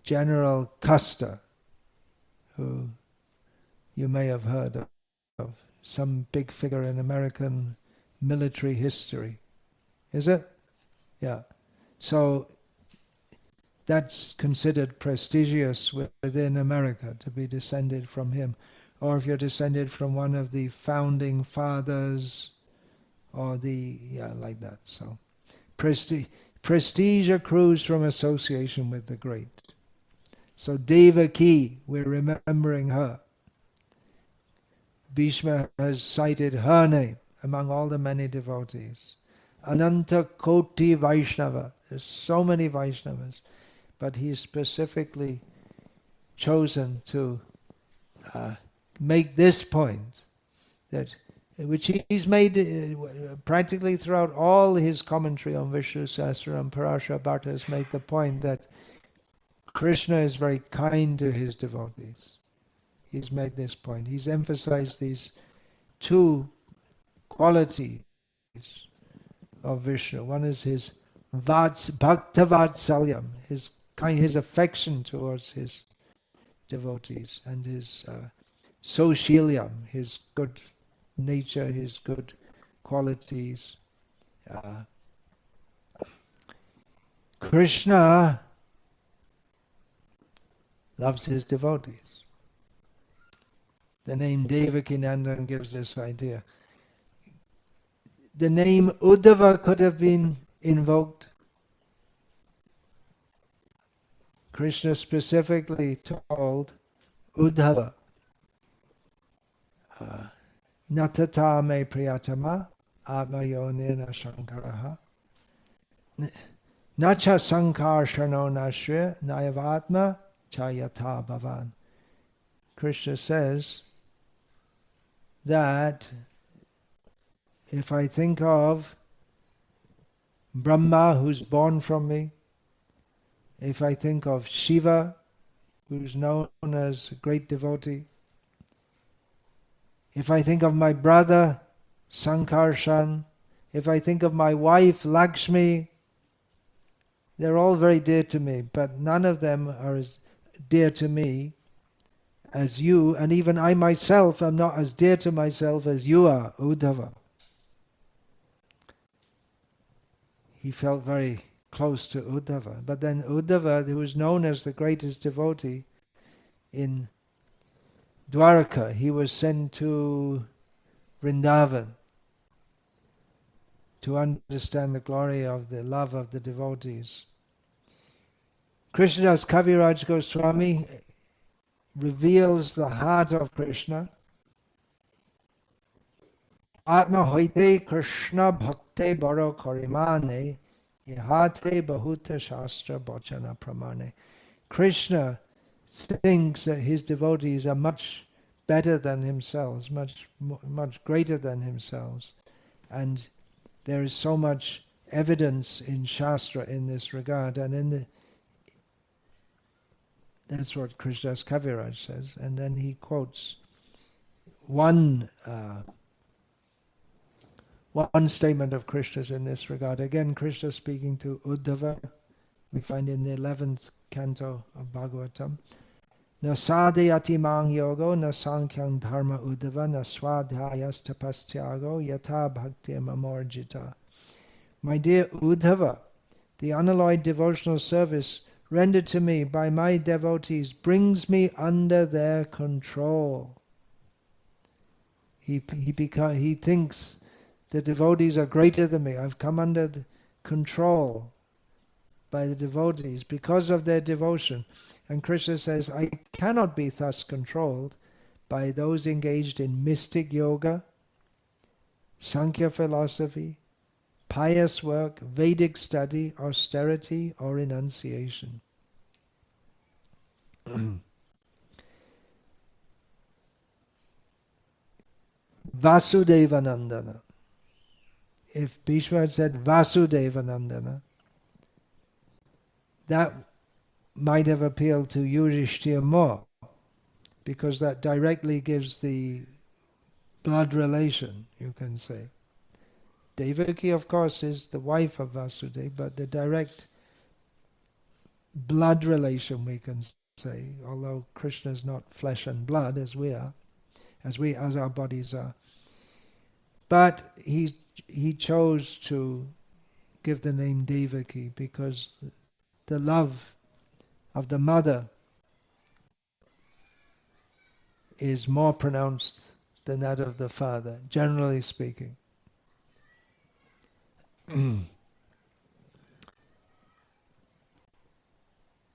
General Custer, who you may have heard of, some big figure in American military history. Is it? Yeah. So that's considered prestigious within America to be descended from him. Or if you're descended from one of the founding fathers, or like that. So prestige accrues from association with the great. So Devaki, we're remembering her. Bhishma has cited her name among all the many devotees. Ananta Koti Vaishnava. There's so many Vaishnavas, but he's specifically chosen to make this point, that which he's made practically throughout all his commentary on Vishnu Sastra, and Parashara Bhatta has made the point that Krishna is very kind to his devotees. He's made this point. He's emphasized these two qualities of Vishnu. One is his Bhakta Vatsalyam, his affection towards his devotees, and his Soshiliyam, his good nature, his good qualities. Krishna loves his devotees. The name Devakinandan gives this idea. The name Uddhava could have been invoked. Krishna specifically told Uddhava, Natata me priyatama atmayonina shankaraha nacha sankar shano nashya nayavatma chayata bhavan. Krishna says that if I think of Brahma, who's born from me, if I think of Shiva, who's known as a great devotee, if I think of my brother, Sankarshan, if I think of my wife, Lakshmi, they're all very dear to me, but none of them are as dear to me as you, and even I myself am not as dear to myself as you are, Uddhava. He felt very close to Uddhava. But then Uddhava, who was known as the greatest devotee in Dwaraka, he was sent to Vrindavan to understand the glory of the love of the devotees. Krishnadas Kaviraj Goswami reveals the heart of Krishna. Atma hoite Krishna bhakte baro karimane ihate bahuta shastra bachana pramane. Krishna thinks that his devotees are much better than himself, much greater than himself, and there is so much evidence in Shastra in this regard, and that's what Krishnadas Kaviraj says, and then he quotes one statement of Krishna's in this regard. Again, Krishna speaking to Uddhava, we find in the 11th canto of Bhagavatam. Na sadhyati mang yogo, na sankhyan dharma uddhava, na swadhyayas tapastyago, yata bhakti mamorjita. My dear Uddhava, the unalloyed devotional service rendered to me by my devotees brings me under their control. He thinks the devotees are greater than me. I've come under the control by the devotees because of their devotion. And Krishna says, I cannot be thus controlled by those engaged in mystic yoga, Sankhya philosophy, pious work, Vedic study, austerity, or renunciation. Vasudevanandana. If Bhishma had said Vasudevanandana, that might have appealed to Yudhishthira more, because that directly gives the blood relation, you can say. Devaki, of course, is the wife of Vasudeva, but the direct blood relation, we can say, although Krishna is not flesh and blood as we are, as our bodies are. But he chose to give the name Devaki because the love of the mother is more pronounced than that of the father, generally speaking.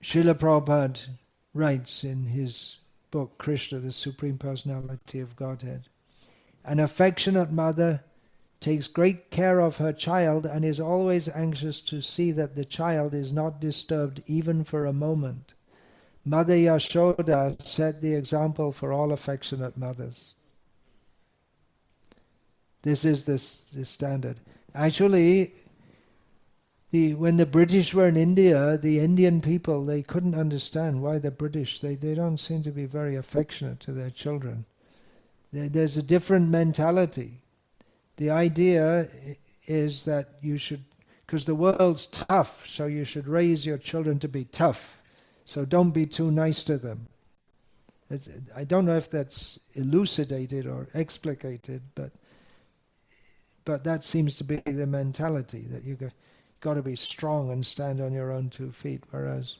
Srila Prabhupada writes in his book, Krishna, the Supreme Personality of Godhead, an affectionate mother takes great care of her child and is always anxious to see that the child is not disturbed even for a moment. Mother Yashoda set the example for all affectionate mothers. This is the standard. Actually, when the British were in India, the Indian people, they couldn't understand why the British, they don't seem to be very affectionate to their children. There's a different mentality. The idea is that you should, because the world's tough, so you should raise your children to be tough. So don't be too nice to them. I don't know if that's elucidated or explicated, but that seems to be the mentality, that you got to be strong and stand on your own 2 feet. Whereas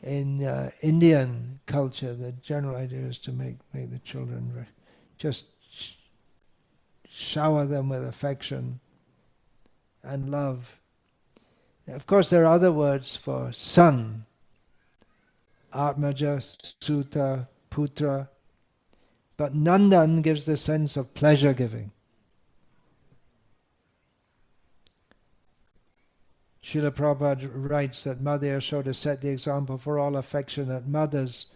in Indian culture, the general idea is to make the children just shower them with affection and love. Of course, there are other words for son. Atmaja, Suta, Putra. But Nandan gives the sense of pleasure giving. Srila Prabhupada writes that Mother Yashoda set the example for all affectionate mothers.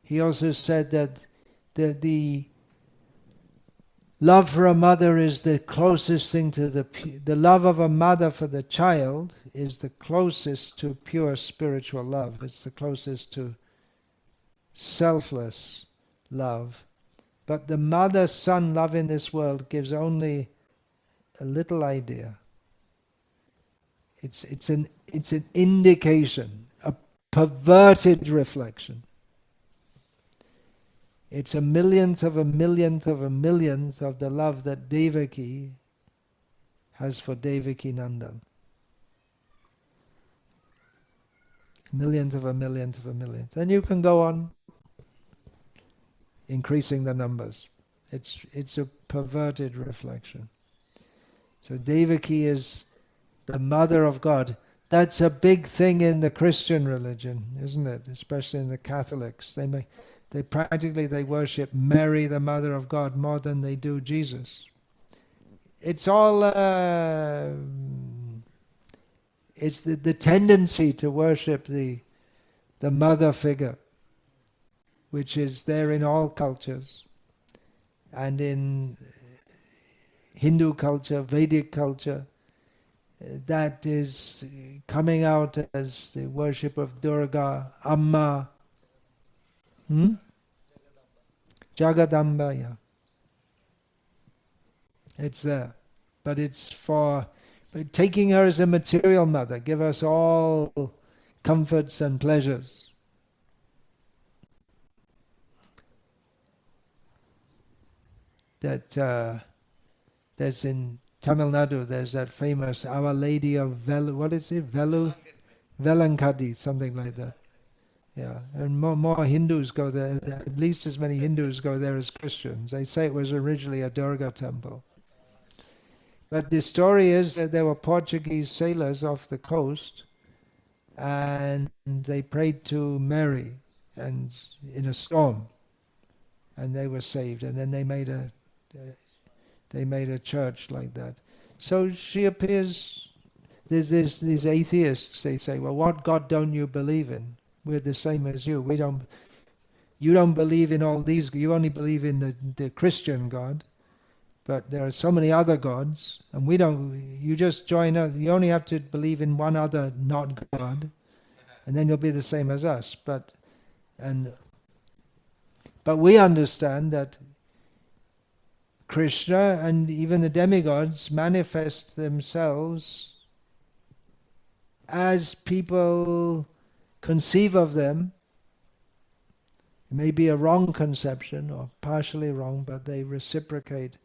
He also said that the Love for a mother is the closest thing to the love of a mother for the child is the closest to pure spiritual love. It's the closest to selfless love. But the mother-son love in this world gives only a little idea. It's an indication, a perverted reflection. It's a millionth of a millionth of a millionth of the love that Devaki has for Devaki Nandan. Millionth of a millionth of a millionth. And you can go on increasing the numbers. It's a perverted reflection. So Devaki is the mother of God. That's a big thing in the Christian religion, isn't it? Especially in the Catholics. They practically worship Mary, the mother of God, more than they do Jesus. It's all it's the tendency to worship the mother figure, which is there in all cultures, and in Hindu culture, Vedic culture, that is coming out as the worship of Durga, Amma, Jagadamba, yeah. It's there. But it's for taking her as a material mother, give us all comforts and pleasures. That there's in Tamil Nadu, there's that famous Our Lady of Velankadi, something like that. Yeah, and more Hindus go there, at least as many Hindus go there as Christians. They say it was originally a Durga temple. But the story is that there were Portuguese sailors off the coast, and they prayed to Mary and in a storm, and they were saved. And then they made a church like that. So she appears. There's these atheists. They say, "Well, what God don't you believe in? We're the same as you. You don't believe in all these. You only believe in the Christian God." But there are so many other gods, and we don't. You just join us. You only have to believe in one other not God, and then you'll be the same as us. But we understand that Krishna and even the demigods manifest themselves as people conceive of them. It may be a wrong conception or partially wrong, but they reciprocate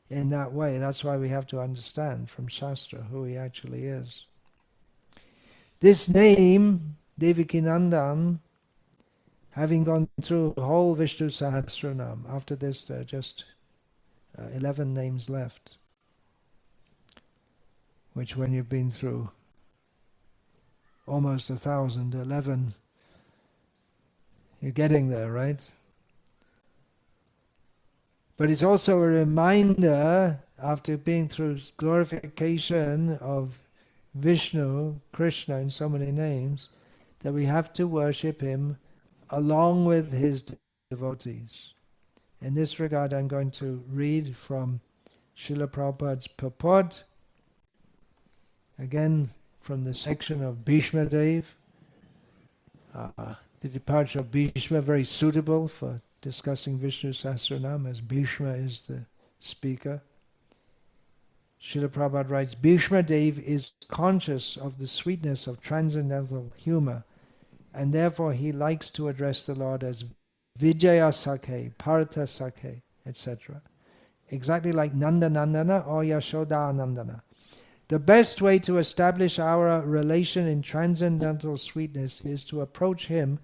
in that way. That's why we have to understand from Shastra who he actually is. This name, Devakinandan, having gone through the whole Vishnu Sahasranam, after this there are just 11 names left, which when you've been through almost 1,000, 11, you're getting there, right? But it's also a reminder, after being through glorification of Vishnu, Krishna in so many names, that we have to worship him along with his devotees. In this regard, I'm going to read from Srila Prabhupada's purport, again from the section of Bhishma Dev. The departure of Bhishma, very suitable for discussing Vishnu Sahasranam, as Bhishma is the speaker. Srila Prabhupada writes, Bhishma Dev is conscious of the sweetness of transcendental humor, and therefore he likes to address the Lord as Vijaya Sakhe, Partha Sakhe, etc. Exactly like Nanda Nandana or Yashoda Nandana. The best way to establish our relation in transcendental sweetness is to approach him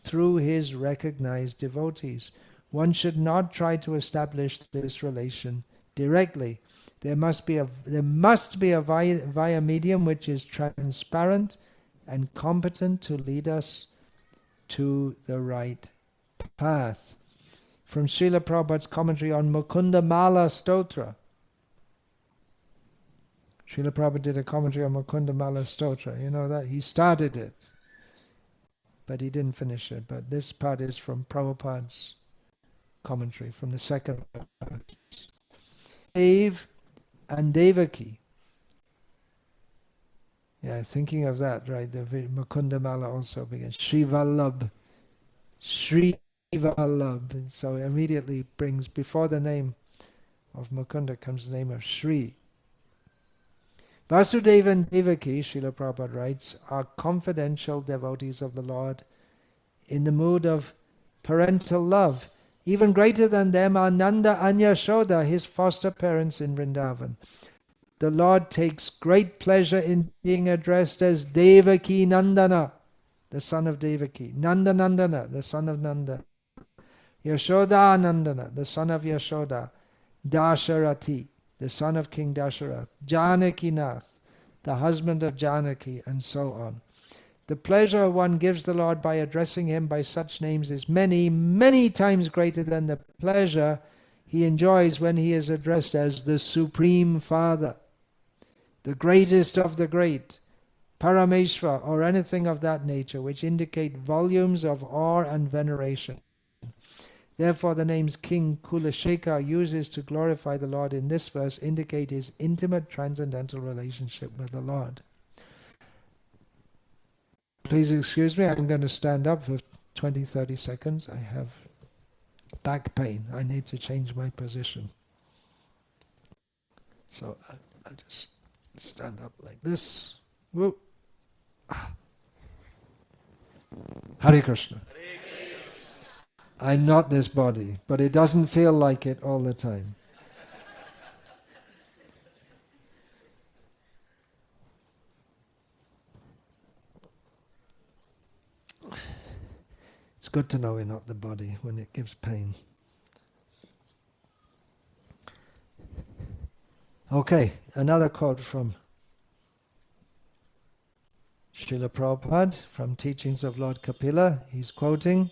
through his recognized devotees. One should not try to establish this relation directly. There must be a via medium which is transparent and competent to lead us to the right path. From Srila Prabhupada's commentary on Mukunda Mala Stotra. Srila Prabhupada did a commentary on Mukunda Mala Stotra. You know that? He started it, but he didn't finish it. But this part is from Prabhupada's commentary, from the second verse. Vasudev and Devaki. Yeah, thinking of that, right? The Mukunda Mala also begins. Sri Vallabh. Sri Vallabh. So immediately brings, before the name of Mukunda comes the name of Sri. Vasudeva and Devaki, Srila Prabhupada writes, are confidential devotees of the Lord in the mood of parental love. Even greater than them are Nanda and Yashoda, his foster parents in Vrindavan. The Lord takes great pleasure in being addressed as Devaki Nandana, the son of Devaki. Nanda Nandana, the son of Nanda. Yashoda Nandana, the son of Yashoda. Dasharati, the son of King Dasharath. Janaki Nath, the husband of Janaki, and so on. The pleasure one gives the Lord by addressing him by such names is many, many times greater than the pleasure he enjoys when he is addressed as the Supreme Father, the greatest of the great, Parameshwar, or anything of that nature, which indicate volumes of awe and veneration. Therefore, the names King Kulashekar uses to glorify the Lord in this verse indicate his intimate transcendental relationship with the Lord. Please excuse me, I'm going to stand up for 20-30 seconds. I have back pain. I need to change my position. So I'll just stand up like this. Whoop. Hare Krishna. I'm not this body, but it doesn't feel like it all the time. It's good to know we're not the body when it gives pain. Okay, another quote from Srila Prabhupada from Teachings of Lord Kapila. He's quoting,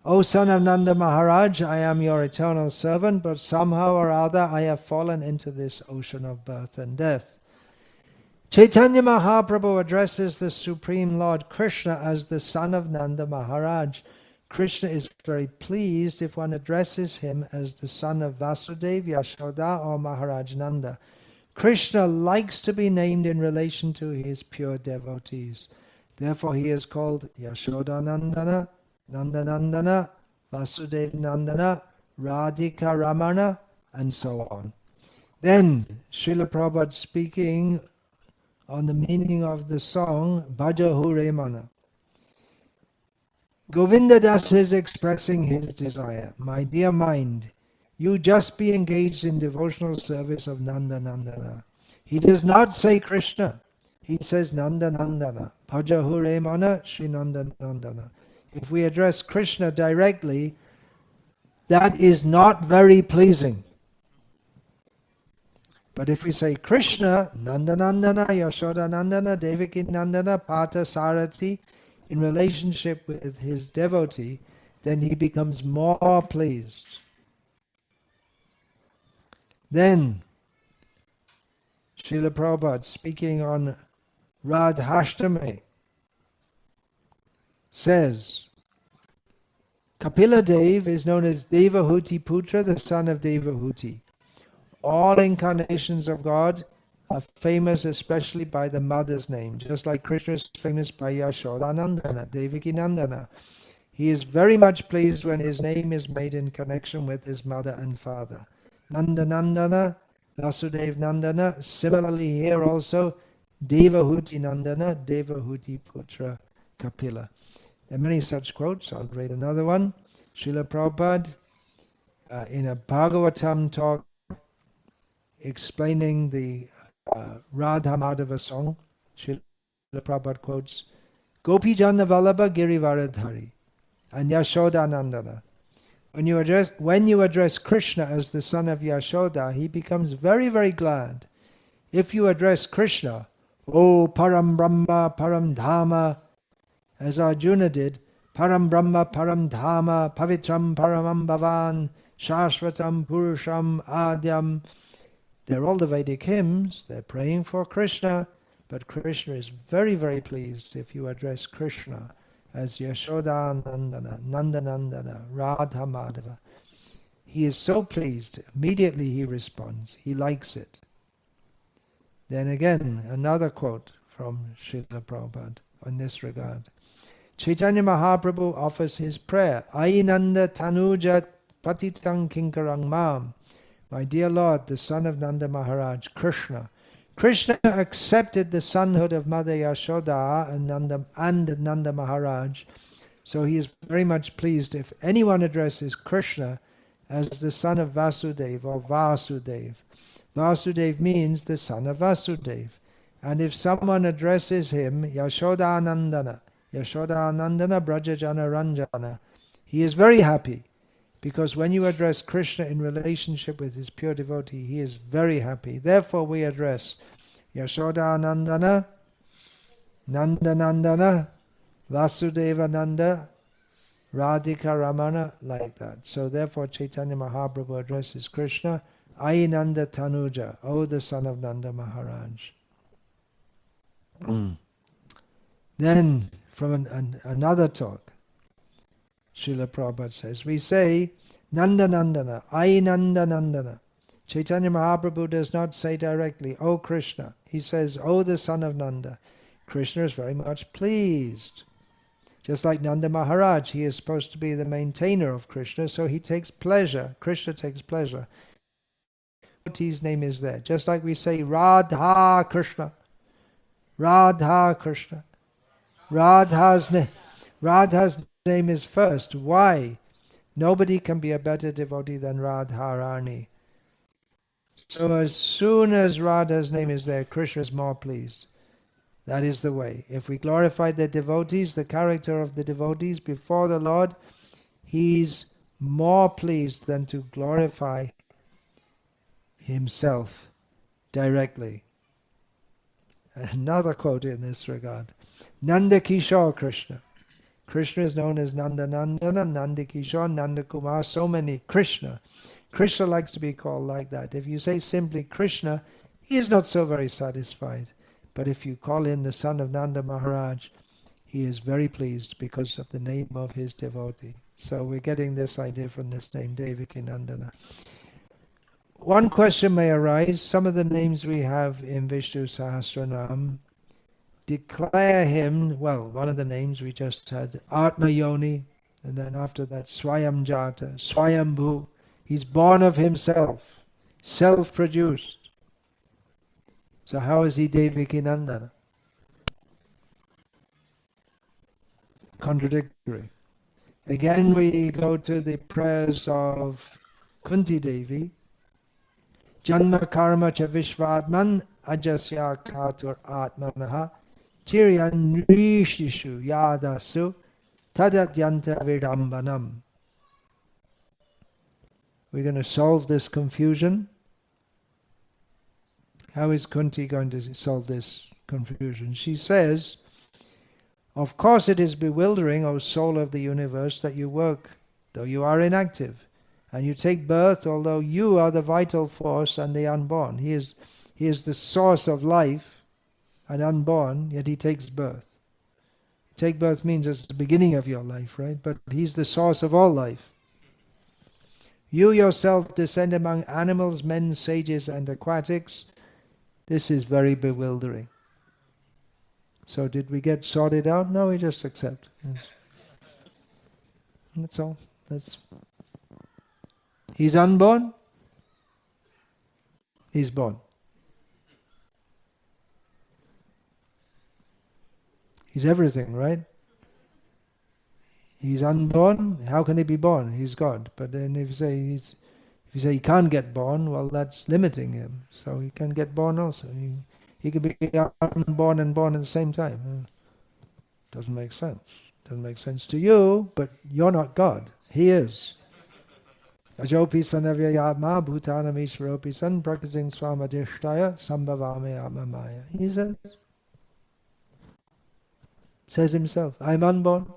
O son of Nanda Maharaj, I am your eternal servant, but somehow or other I have fallen into this ocean of birth and death. Chaitanya Mahaprabhu addresses the Supreme Lord Krishna as the son of Nanda Maharaj. Krishna is very pleased if one addresses him as the son of Vasudeva, Yashoda, or Maharaj Nanda. Krishna likes to be named in relation to his pure devotees. Therefore he is called Yashoda Nandana, Nanda Nandana, Vasudeva Nandana, Radhika Ramana, and so on. Then Srila Prabhupada speaking on the meaning of the song Bhaja Hure Mana. Govinda Das is expressing his desire. My dear mind, you just be engaged in devotional service of Nanda Nandana. He does not say Krishna. He says Nanda Nandana. Bhaja Hure Mana Shri Nanda Nandana. If we address Krishna directly, that is not very pleasing. But if we say Krishna, Nanda Nandana, Yashoda Nandana, Devaki Nandana, Partha Sarathi, in relationship with his devotee, then he becomes more pleased. Then, Srila Prabhupada, speaking on Radhashtami, says, Kapila Dev is known as Devahuti Putra, the son of Devahuti. All incarnations of God are famous especially by the mother's name, just like Krishna is famous by Yashoda Nandana, Devaki Nandana. He is very much pleased when his name is made in connection with his mother and father. Nanda Nandana, Vasudeva Nandana, similarly here also, Devahuti Nandana, Devahuti Putra Kapila. There are many such quotes. I'll read another one. Srila Prabhupada, in a Bhagavatam talk, explaining the Radha Madhava song, Srila Prabhupada quotes, Gopi Janna Vallabha Girivaradhari and Yashoda Nandana. When you address Krishna as the son of Yashoda, he becomes very, very glad. If you address Krishna, O Param Brahma, Param Dhama, as Arjuna did, Param Brahma, Param Dhama, Pavitram Paramam Bhavan, Shashvatam Purusham Adyam. They're all the Vedic hymns, they're praying for Krishna, but Krishna is very, very pleased if you address Krishna as Yashoda Nandana, Nanda Nandana, Radha Madhava. he is so pleased. Immediately he responds. He likes it. Then again, another quote from Srila Prabhupada in this regard. Chaitanya Mahaprabhu offers his prayer. Ainanda tanuja patitang kinkarang mam. My dear Lord, the son of Nanda Maharaj, Krishna. Krishna accepted the sonhood of Mother Yashoda and Nanda Maharaj. So he is very much pleased if anyone addresses Krishna as the son of Vasudev or Vasudev. Vasudev means the son of Vasudev. And if someone addresses him, Yashodanandana, Yashodanandana Brajajana Ranjana, he is very happy. Because when you address Krishna in relationship with his pure devotee, he is very happy. Therefore we address Yashodanandana, Nandanandana, Vasudeva Nanda, Radhika Ramana, like that. So therefore Chaitanya Mahaprabhu addresses Krishna, Ainanda Tanuja, O the son of Nanda Maharaj. Then from another talk, Srila Prabhupada says, we say Nanda Nandana, Ainanda Nandana. Chaitanya Mahaprabhu does not say directly, O Krishna. He says, O the son of Nanda. Krishna is very much pleased. Just like Nanda Maharaj, he is supposed to be the maintainer of Krishna, so he takes pleasure. Krishna takes pleasure. His name is there. Just like we say Radha Krishna. Radha Krishna. Radha's name is first. Why? Nobody can be a better devotee than Radharani. So as soon as Radha's name is there, Krishna is more pleased. That is the way. If we glorify the devotees, the character of the devotees before the Lord, he's more pleased than to glorify himself directly. Another quote in this regard. Nanda Kishore Krishna. Krishna is known as Nanda Nandana, Nanda Kishore, Nanda Kumar, so many. Krishna. Krishna likes to be called like that. If you say simply Krishna, he is not so very satisfied. But if you call him the son of Nanda Maharaj, he is very pleased because of the name of his devotee. So we're getting this idea from this name, Devaki Nandana. One question may arise. Some of the names we have in Vishnu Sahasranam declare him, well, one of the names we just had, Atma Yoni, and then after that Swayam Jata, Swayambhu. He's born of himself, self-produced. So how is he Devaki Nandana? Contradictory. Again we go to the prayers of Kunti Devi. Janma karma cha vishvatman ajasya katur atmanaha tiryan rishishu yadasu tadatyanta vidambanam. We're going to solve this confusion. How is Kunti going to solve this confusion? She says, of course it is bewildering, O soul of the universe, that you work, though you are inactive, and you take birth, although you are the vital force and the unborn. He is the source of life and unborn, yet he takes birth. Take birth means it's the beginning of your life, right? But he's the source of all life. You yourself descend among animals, men, sages, and aquatics. This is very bewildering. So did we get sorted out? No, we just accept. Yes. That's all. He's unborn. He's born. He's everything, right? He's unborn. How can he be born? He's God. But then if you say he can't get born, well, that's limiting him. So he can get born also. He can be unborn and born at the same time. Doesn't make sense. Doesn't make sense to you, but you're not God. He is. Ajopi sanavyayatma bhutanam ishvaropi san prakating swamadishtaya sambhavame atmamaya. He says himself, I'm unborn.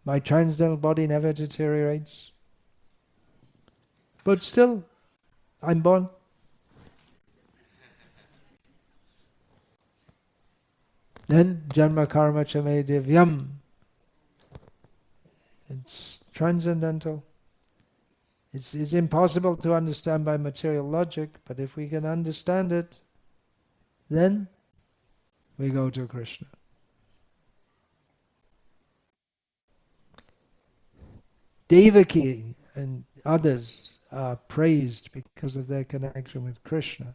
My transcendental body never deteriorates. But still, I'm born. Then, janma karma chame divyam. It's transcendental. It's impossible to understand by material logic, but if we can understand it, then we go to Krishna. Devaki and others are praised because of their connection with Krishna.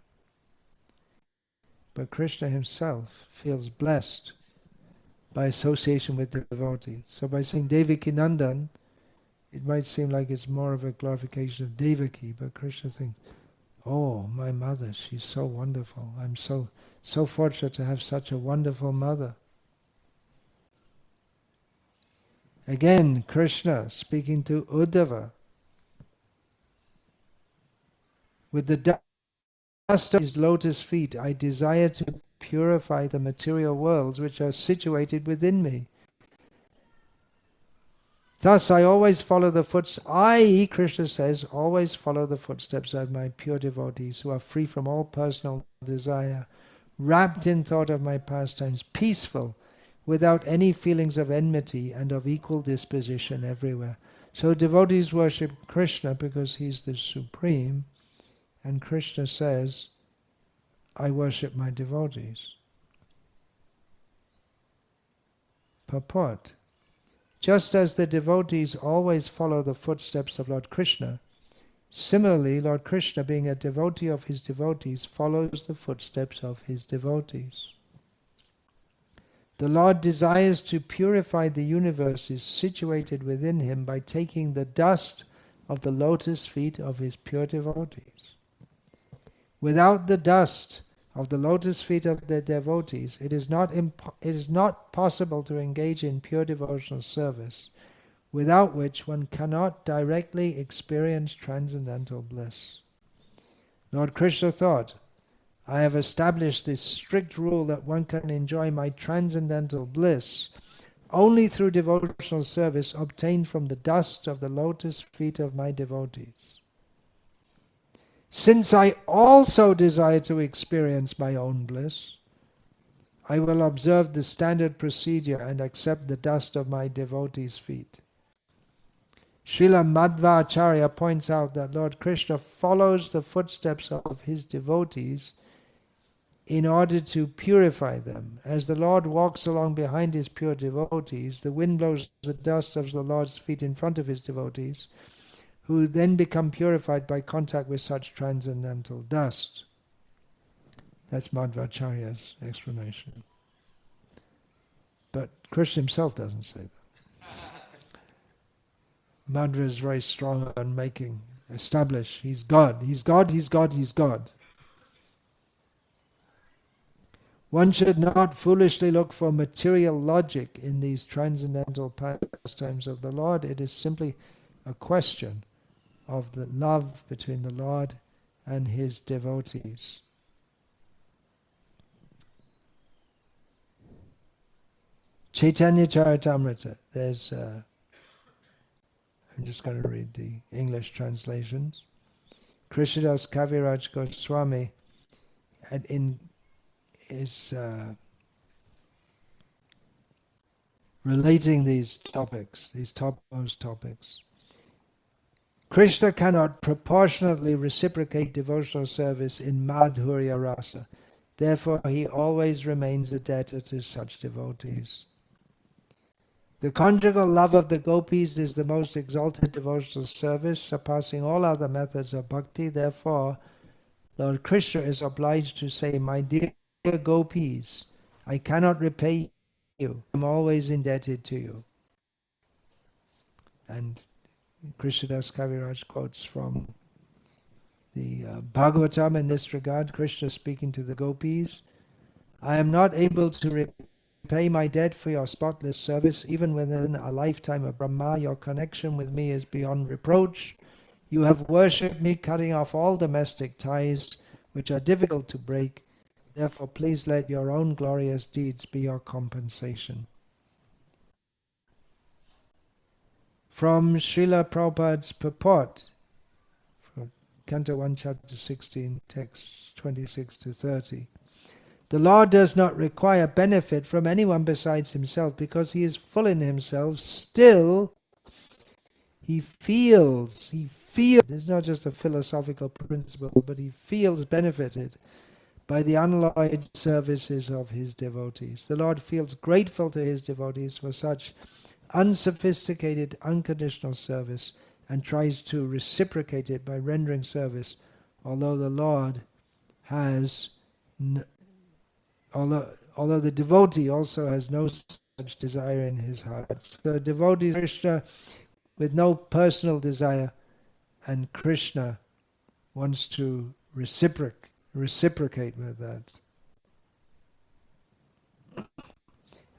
But Krishna himself feels blessed by association with devotees. So by saying Devaki Nandan, it might seem like it's more of a glorification of Devaki, but Krishna thinks, oh, my mother, she's so wonderful. I'm so fortunate to have such a wonderful mother. Again, Krishna speaking to Uddhava, with the dust of his lotus feet, I desire to purify the material worlds which are situated within me. Thus I always follow the footsteps, Krishna says, always follow the footsteps of my pure devotees who are free from all personal desire, wrapped in thought of my pastimes, peaceful, without any feelings of enmity and of equal disposition everywhere. So devotees worship Krishna because he's the supreme, and Krishna says, I worship my devotees. Purport. Just as the devotees always follow the footsteps of Lord Krishna, similarly Lord Krishna, being a devotee of his devotees, follows the footsteps of his devotees. The Lord desires to purify the universes situated within him by taking the dust of the lotus feet of his pure devotees. Without the dust of the lotus feet of the devotees, it is not possible to engage in pure devotional service, without which one cannot directly experience transcendental bliss. Lord Krishna thought, I have established this strict rule that one can enjoy my transcendental bliss only through devotional service obtained from the dust of the lotus feet of my devotees. Since I also desire to experience my own bliss, I will observe the standard procedure and accept the dust of my devotees' feet. Srila Madhvacharya points out that Lord Krishna follows the footsteps of his devotees in order to purify them. As the Lord walks along behind his pure devotees, the wind blows the dust of the Lord's feet in front of his devotees, who then become purified by contact with such transcendental dust. That's Madhvacharya's explanation. But Krishna himself doesn't say that. Madhva is very strong on establish, he's God, he's God, he's God, he's God. One should not foolishly look for material logic in these transcendental pastimes of the Lord. It is simply a question of the love between the Lord and his devotees. Chaitanya Charitamrita, I'm just going to read the English translations. Krishnadas Kaviraj Goswami is relating these topics, these topmost topics. Krishna cannot proportionately reciprocate devotional service in Madhurya Rasa. Therefore, he always remains a debtor to such devotees. The conjugal love of the gopis is the most exalted devotional service, surpassing all other methods of bhakti. Therefore, Lord Krishna is obliged to say, my dear gopis, I cannot repay you. I am always indebted to you. And Krishnadas Kaviraj quotes from the Bhagavatam in this regard, Krishna speaking to the gopis, I am not able to repay my debt for your spotless service. Even within a lifetime of Brahma, your connection with me is beyond reproach. You have worshipped me, cutting off all domestic ties, which are difficult to break. Therefore, please let your own glorious deeds be your compensation. From Srila Prabhupada's purport, from Canto 1, Chapter 16, texts 26 to 30. The Lord does not require benefit from anyone besides himself, because he is full in himself. Still, he feels feels, it's not just a philosophical principle, but he feels benefited by the unalloyed services of his devotees. The Lord feels grateful to his devotees for such unsophisticated, unconditional service and tries to reciprocate it by rendering service, although the Lord has, although the devotee also has no such desire in his heart. So the devotee is Krishna with no personal desire, and Krishna wants to reciprocate with that.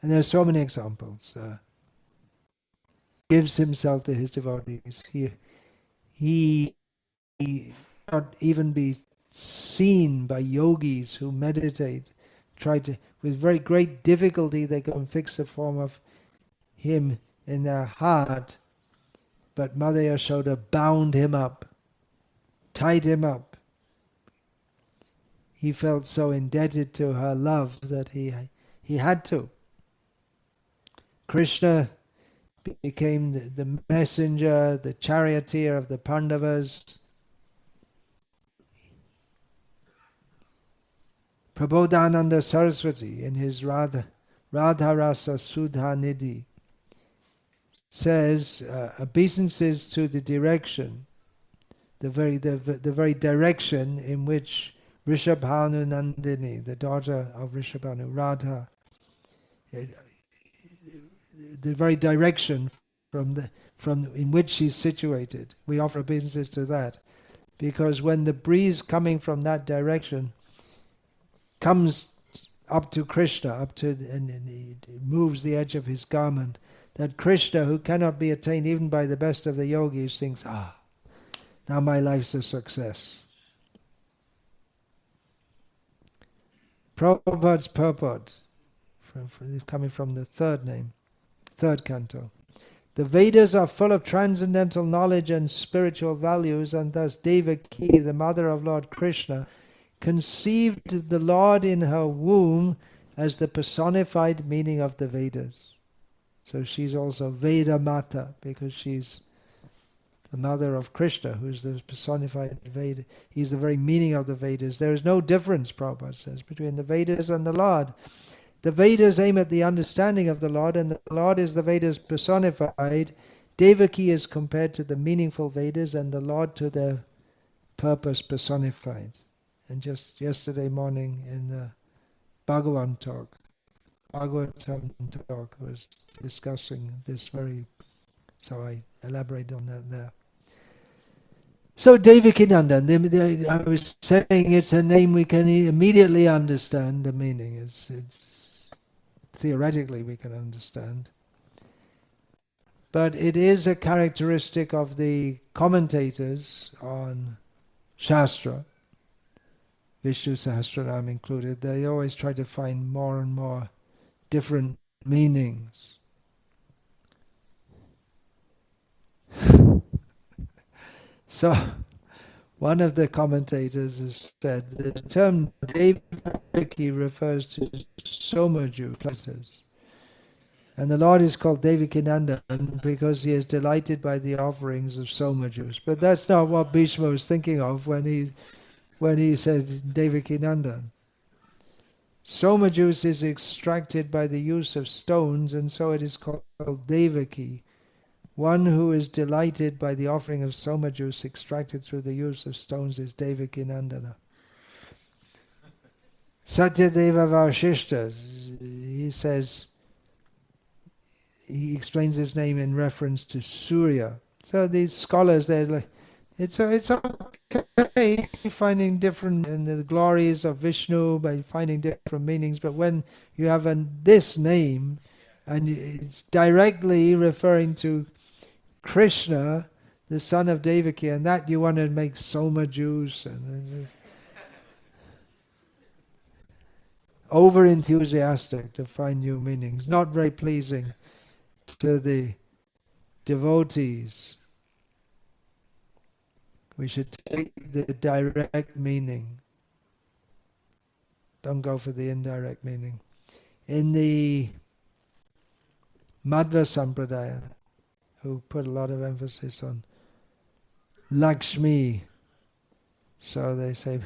And there are so many examples. Gives himself to his devotees. He cannot even be seen by yogis who meditate. Try to, with very great difficulty, they can fix the form of him in their heart. But Mother Yashoda bound him up, tied him up. He felt so indebted to her love that he had to. Krishna became the messenger, the charioteer of the Pandavas. Prabodhananda Saraswati in his Radha Rasa Sudha Nidhi says obeisances to the direction, the very direction in which Rishabhanu Nandini, the daughter of Rishabhanu, Radha, the very direction from in which she's situated. We offer obeisances to that, because when the breeze coming from that direction comes up to Krishna, and he moves the edge of his garment, that Krishna, who cannot be attained even by the best of the yogis, thinks, now my life's a success. Prabhupada's purport, coming from the third canto. The Vedas are full of transcendental knowledge and spiritual values, and thus Devaki, the mother of Lord Krishna, conceived the Lord in her womb as the personified meaning of the Vedas. So she's also Veda Mata, because she's the mother of Krishna, who's the personified Veda. He's the very meaning of the Vedas. There is no difference, Prabhupada says, between the Vedas and the Lord. The Vedas aim at the understanding of the Lord, and the Lord is the Vedas personified. Devaki is compared to the meaningful Vedas, and the Lord to their purpose personified. And just yesterday morning in the Bhagavatam talk was discussing this so I elaborate on that there. So Devakinandan, I was saying it's a name we can immediately understand the meaning. It's theoretically we can understand. But it is a characteristic of the commentators on Shastra, Vishnu Sahasranam included. They always try to find more and more different meanings. So, one of the commentators has said the term Devaki refers to Somaju places. And the Lord is called Devakinandan because he is delighted by the offerings of Somajus. But that's not what Bhishma was thinking of when he said Devakinandan. Soma juice is extracted by the use of stones, and so it is called Devaki. One who is delighted by the offering of soma juice extracted through the use of stones is Devaki Nandana. Satyadeva Vashishta, he says, he explains his name in reference to Surya. So these scholars, they're like, it's okay finding different in the glories of Vishnu by finding different meanings, but when you have this name and it's directly referring to Krishna, the son of Devaki, and that you want to make soma juice and over enthusiastic to find new meanings, not very pleasing to the devotees. We should take the direct meaning. Don't go for the indirect meaning. In the Madhva Sampradaya, who put a lot of emphasis on Lakshmi. So they say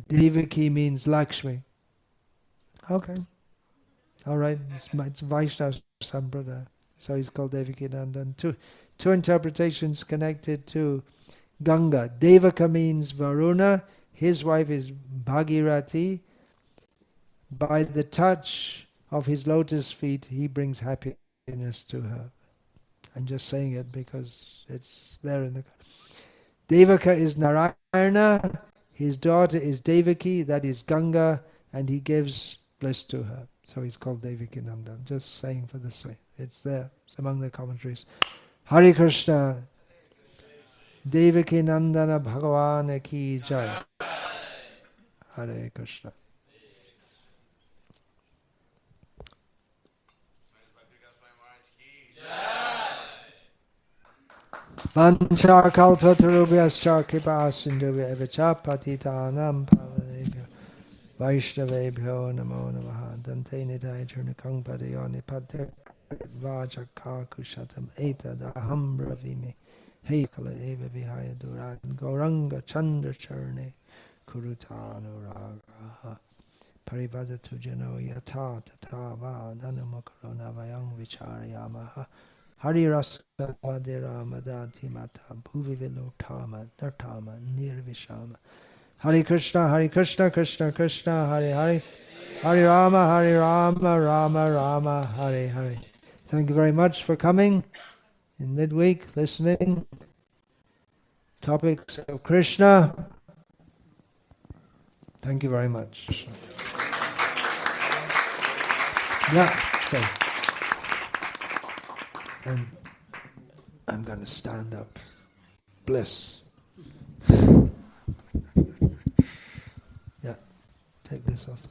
Devaki means Lakshmi. Okay, all right. It's Vaishnava Sampradaya, so he's called Devaki Nandan. Two interpretations connected to Ganga. Devaka means Varuna. His wife is Bhagirathi. By the touch of his lotus feet, he brings happiness to her. I'm just saying it because it's there in the... Devaka is Narayana, his daughter is Devaki, that is Ganga, and he gives bliss to her. So he's called Devaki Nandan. Just saying for the sake. It's there. It's among the commentaries. Hare Krishna. Devaki Nandana Bhagavan ki jai. Hare Krishna. Vancha kalpatarubhyascha kripa sindhubhya evacha patitanam pavanebhyo Vaishnavebhyo namo namaha dante nidaya churnakang padayoni padya vajaka kushatam etadaham bravimi heikala eva vihaya durat gauranga chandra charne kurutanuraha parivadatu jano yata tata va nanamukarona vayang vicharayamaha Hari rasa vadira madati mata bhuvi vilotama nartama nirvishama Hare Krishna, Krishna Krishna, Hare Hare, Hare Rama, Rama Rama, Hare Hare. Thank you very much for coming in midweek, listening. Topics of Krishna. Thank you very much. Yeah, so. And I'm going to stand up. Bliss. Yeah, take this off.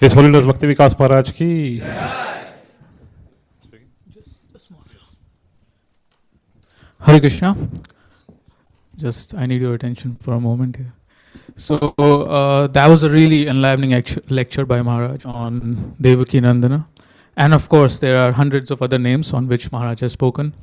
His Holiness Bhakti Vikasa Maharaj ki. Hare Krishna. Just, I need your attention for a moment here. So, that was a really enlivening lecture by Maharaj on Devaki Nandana. And of course, there are hundreds of other names on which Maharaj has spoken.